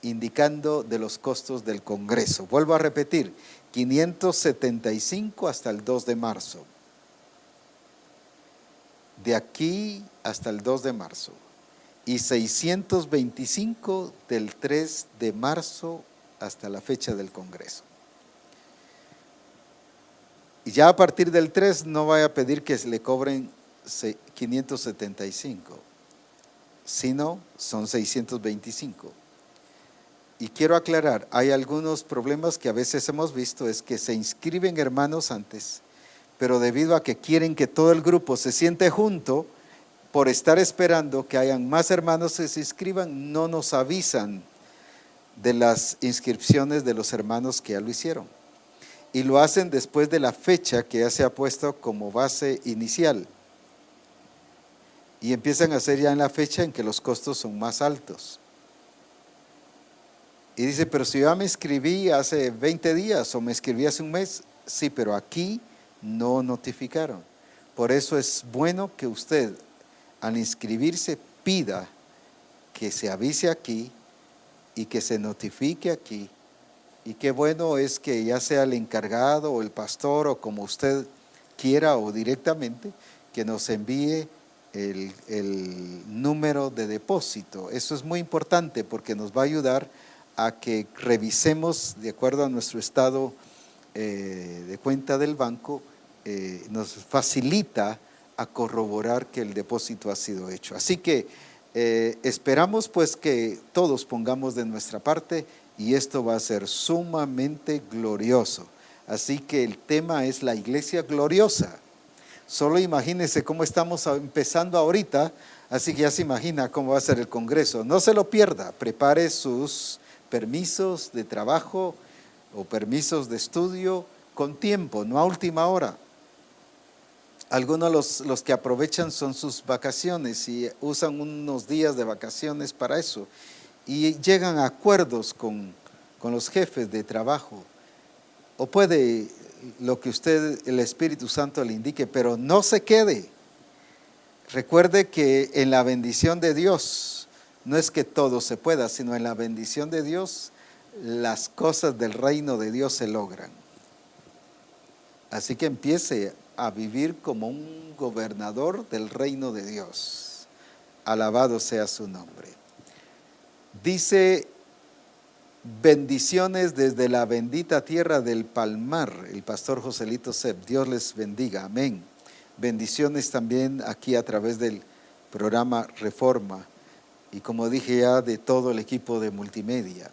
indicando de los costos del Congreso. Vuelvo a repetir, 575 hasta el 2 de marzo. De aquí hasta el 2 de marzo. Y 625 del 3 de marzo hasta la fecha del Congreso. Y ya a partir del 3 no vaya a pedir que se le cobren 575, sino son 625. Y quiero aclarar, hay algunos problemas que a veces hemos visto, es que se inscriben hermanos antes, pero debido a que quieren que todo el grupo se siente junto, por estar esperando que hayan más hermanos que se inscriban, no nos avisan de las inscripciones de los hermanos que ya lo hicieron. Y lo hacen después de la fecha que ya se ha puesto como base inicial. Y empiezan a hacer ya en la fecha en que los costos son más altos. Y dice, pero si yo ya me inscribí hace 20 días o me inscribí hace un mes, sí, pero aquí no notificaron. Por eso es bueno que usted, al inscribirse, pida que se avise aquí y que se notifique aquí. Y qué bueno es que ya sea el encargado o el pastor o como usted quiera o directamente, que nos envíe el número de depósito. Eso es muy importante porque nos va a ayudar a que revisemos de acuerdo a nuestro estado de cuenta del banco, nos facilita a corroborar que el depósito ha sido hecho. Así que esperamos pues que todos pongamos de nuestra parte y esto va a ser sumamente glorioso. Así que el tema es la iglesia gloriosa. Solo imagínense cómo estamos empezando ahorita, así que ya se imagina cómo va a ser el Congreso. No se lo pierda, prepare sus permisos de trabajo o permisos de estudio con tiempo, no a última hora. Algunos los que aprovechan son sus vacaciones y usan unos días de vacaciones para eso y llegan a acuerdos con los jefes de trabajo. O puede lo que usted, el Espíritu Santo le indique, pero no se quede. Recuerde que en la bendición de Dios no es que todo se pueda, sino en la bendición de Dios las cosas del reino de Dios se logran. Así que empiece a vivir como un gobernador del reino de Dios. Alabado sea su nombre. Dice Bendiciones desde la bendita tierra del Palmar, el pastor Joselito Sepp. Dios les bendiga, amén. Bendiciones también aquí a través del programa Reforma y como dije ya de todo el equipo de multimedia.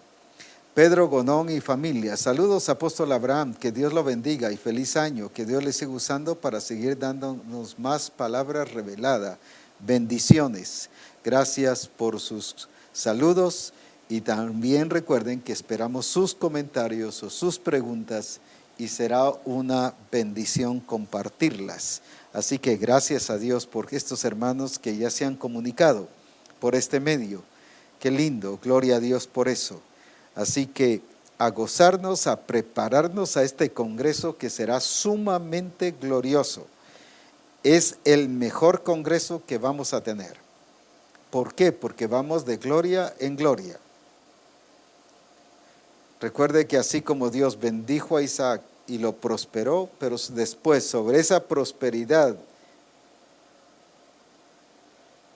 Pedro Gonón y familia, saludos apóstol Abraham, que Dios lo bendiga y feliz año, que Dios le siga usando para seguir dándonos más palabras reveladas. Bendiciones, gracias por sus saludos y también recuerden que esperamos sus comentarios o sus preguntas y será una bendición compartirlas. Así que gracias a Dios por estos hermanos que ya se han comunicado por este medio. Qué lindo, gloria a Dios por eso. Así que a gozarnos, a prepararnos a este congreso que será sumamente glorioso. Es el mejor congreso que vamos a tener. ¿Por qué? Porque vamos de gloria en gloria. Recuerde que así como Dios bendijo a Isaac y lo prosperó, pero después sobre esa prosperidad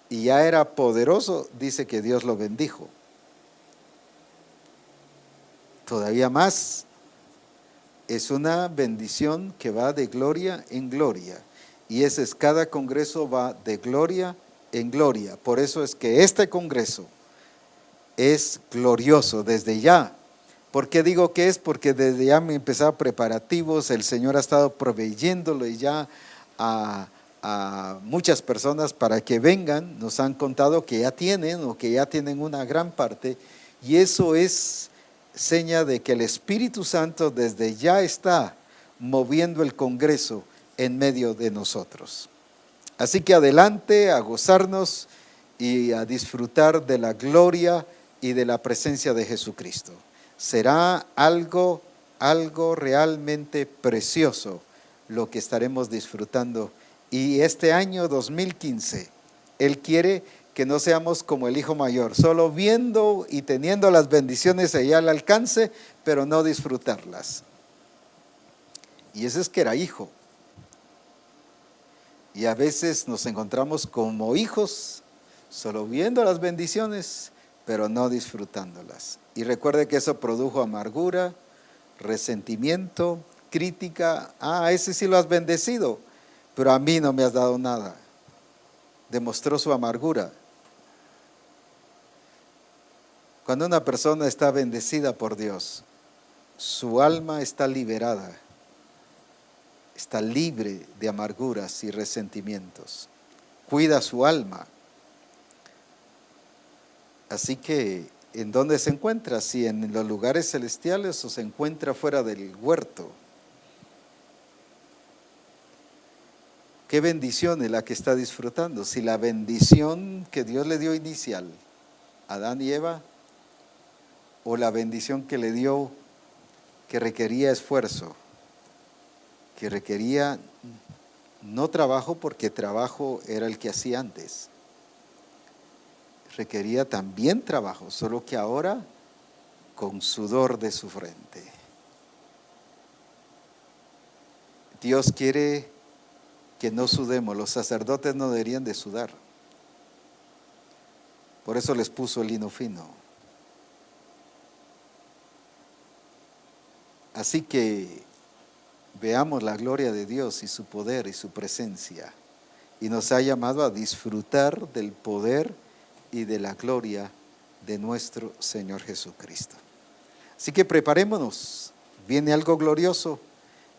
y ya era poderoso, dice que Dios lo bendijo. Todavía más, es una bendición que va de gloria en gloria. Y ese es, cada congreso va de gloria en gloria. Por eso es que este congreso es glorioso desde ya. ¿Por qué digo que es? Porque desde ya me empezaba preparativos, el Señor ha estado proveyéndolo y ya a muchas personas para que vengan, nos han contado que ya tienen o que ya tienen una gran parte, y eso es seña de que el Espíritu Santo desde ya está moviendo el congreso en medio de nosotros. Así que adelante a gozarnos y a disfrutar de la gloria y de la presencia de Jesucristo. Será algo realmente precioso lo que estaremos disfrutando. Y este año 2015, Él quiere que no seamos como el hijo mayor, solo viendo y teniendo las bendiciones allá al alcance, pero no disfrutarlas. Y ese es que era hijo. Y a veces nos encontramos como hijos, solo viendo las bendiciones, pero no disfrutándolas. Y recuerde que eso produjo amargura, resentimiento, crítica. Ese sí lo has bendecido, pero a mí no me has dado nada. Demostró su amargura. Cuando una persona está bendecida por Dios, su alma está liberada, está libre de amarguras y resentimientos. Cuida su alma. Así que, ¿en dónde se encuentra? Si en los lugares celestiales o se encuentra fuera del huerto. ¿Qué bendición es la que está disfrutando? Si la bendición que Dios le dio inicial a Adán y Eva, o la bendición que le dio que requería esfuerzo, que requería no trabajo, porque trabajo era el que hacía antes. Requería también trabajo, solo que ahora con sudor de su frente. Dios quiere que no sudemos, los sacerdotes no deberían de sudar. Por eso les puso el lino fino. Así que veamos la gloria de Dios y su poder y su presencia. Y nos ha llamado a disfrutar del poder y de la gloria de nuestro Señor Jesucristo. Así que preparémonos. Viene algo glorioso,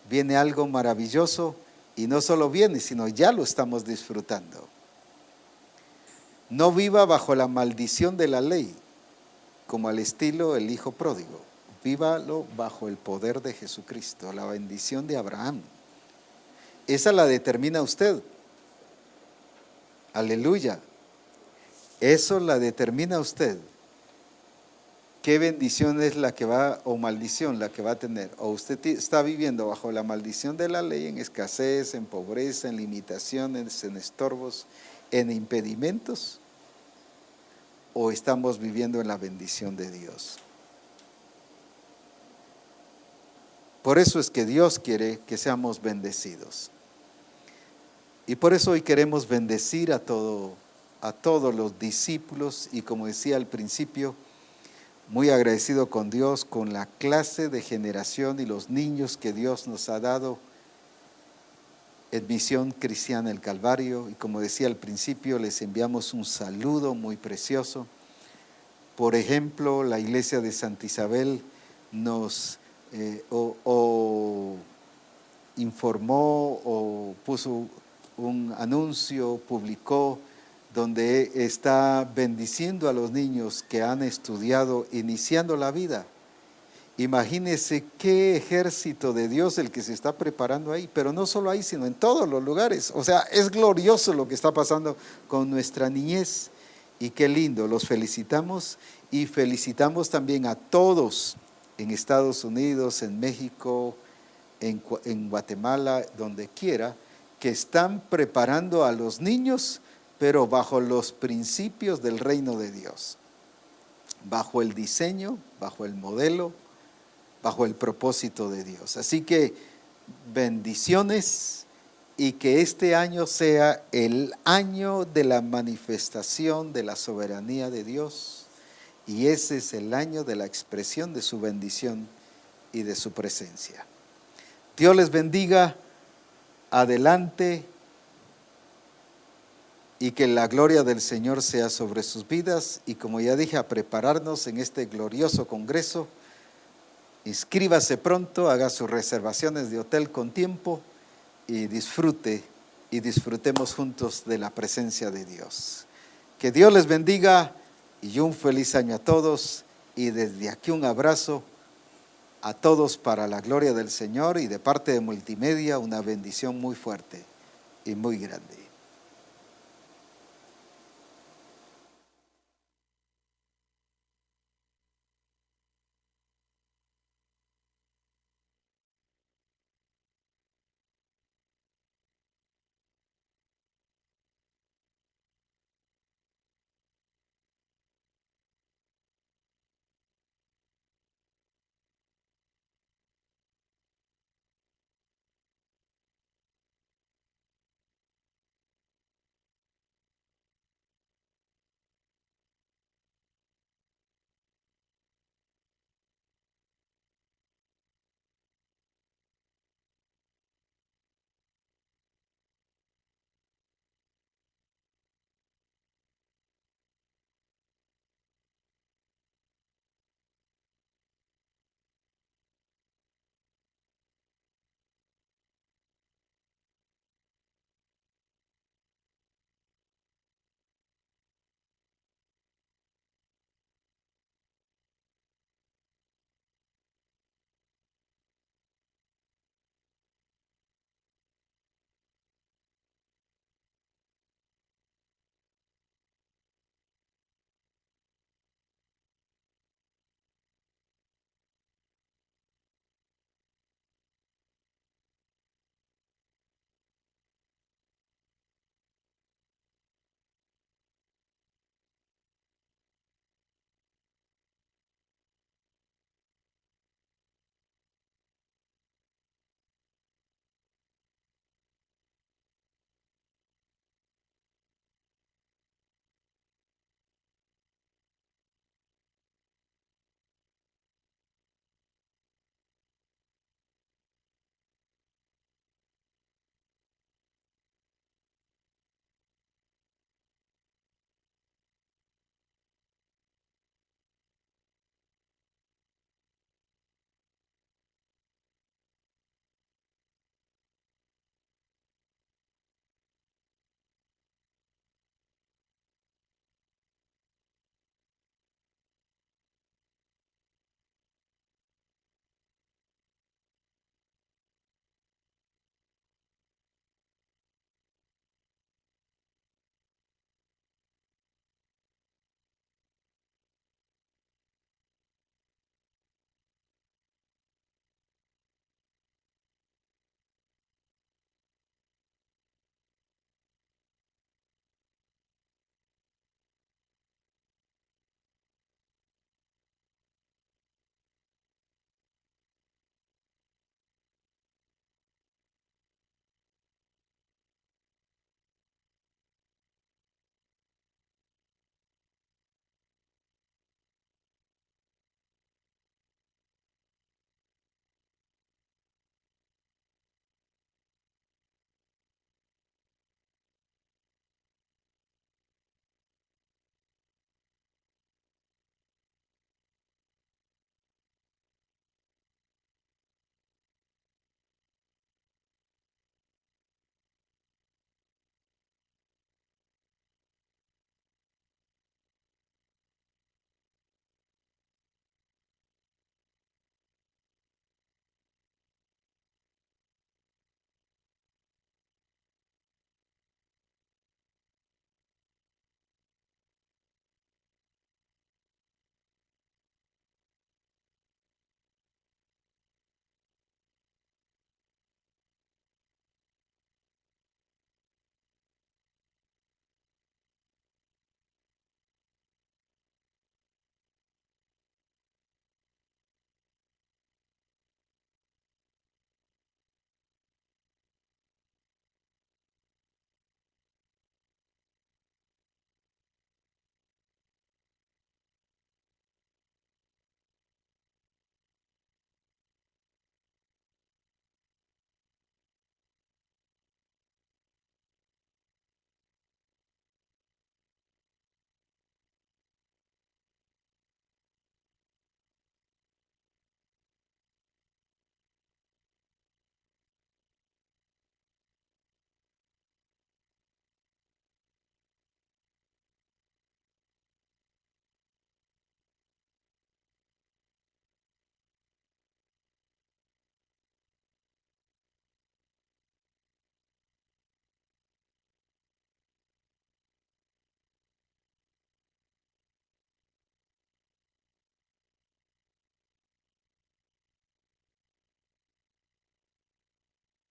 viene algo maravilloso, y no solo viene, sino ya lo estamos disfrutando. No viva bajo la maldición de la ley, como al estilo el hijo pródigo. Vívalo bajo el poder de Jesucristo, la bendición de Abraham. Esa la determina usted. Aleluya. Eso la determina usted. ¿Qué bendición es la que va, o maldición la que va a tener? O usted está viviendo bajo la maldición de la ley, en escasez, en pobreza, en limitaciones, en estorbos, en impedimentos, o estamos viviendo en la bendición de Dios. Por eso es que Dios quiere que seamos bendecidos. Y por eso hoy queremos bendecir a todos los discípulos, y como decía al principio, muy agradecido con Dios, con la clase de generación y los niños que Dios nos ha dado en Misión Cristiana El Calvario. Y como decía al principio, les enviamos un saludo muy precioso. Por ejemplo, la iglesia de Santa Isabel nos informó o puso un anuncio, publicó, donde está bendiciendo a los niños que han estudiado, iniciando la vida. Imagínense qué ejército de Dios el que se está preparando ahí, pero no solo ahí, sino en todos los lugares. O sea, es glorioso lo que está pasando con nuestra niñez y qué lindo, los felicitamos y felicitamos también a todos en Estados Unidos, en México, en Guatemala, donde quiera, que están preparando a los niños, pero bajo los principios del reino de Dios, bajo el diseño, bajo el modelo, bajo el propósito de Dios. Así que bendiciones y que este año sea el año de la manifestación de la soberanía de Dios, y ese es el año de la expresión de su bendición y de su presencia. Dios les bendiga, adelante, y que la gloria del Señor sea sobre sus vidas. Y como ya dije, a prepararnos en este glorioso congreso. Inscríbase pronto, haga sus reservaciones de hotel con tiempo y disfrutemos juntos de la presencia de Dios. Que Dios les bendiga y un feliz año a todos, y desde aquí un abrazo a todos para la gloria del Señor, y de parte de Multimedia una bendición muy fuerte y muy grande.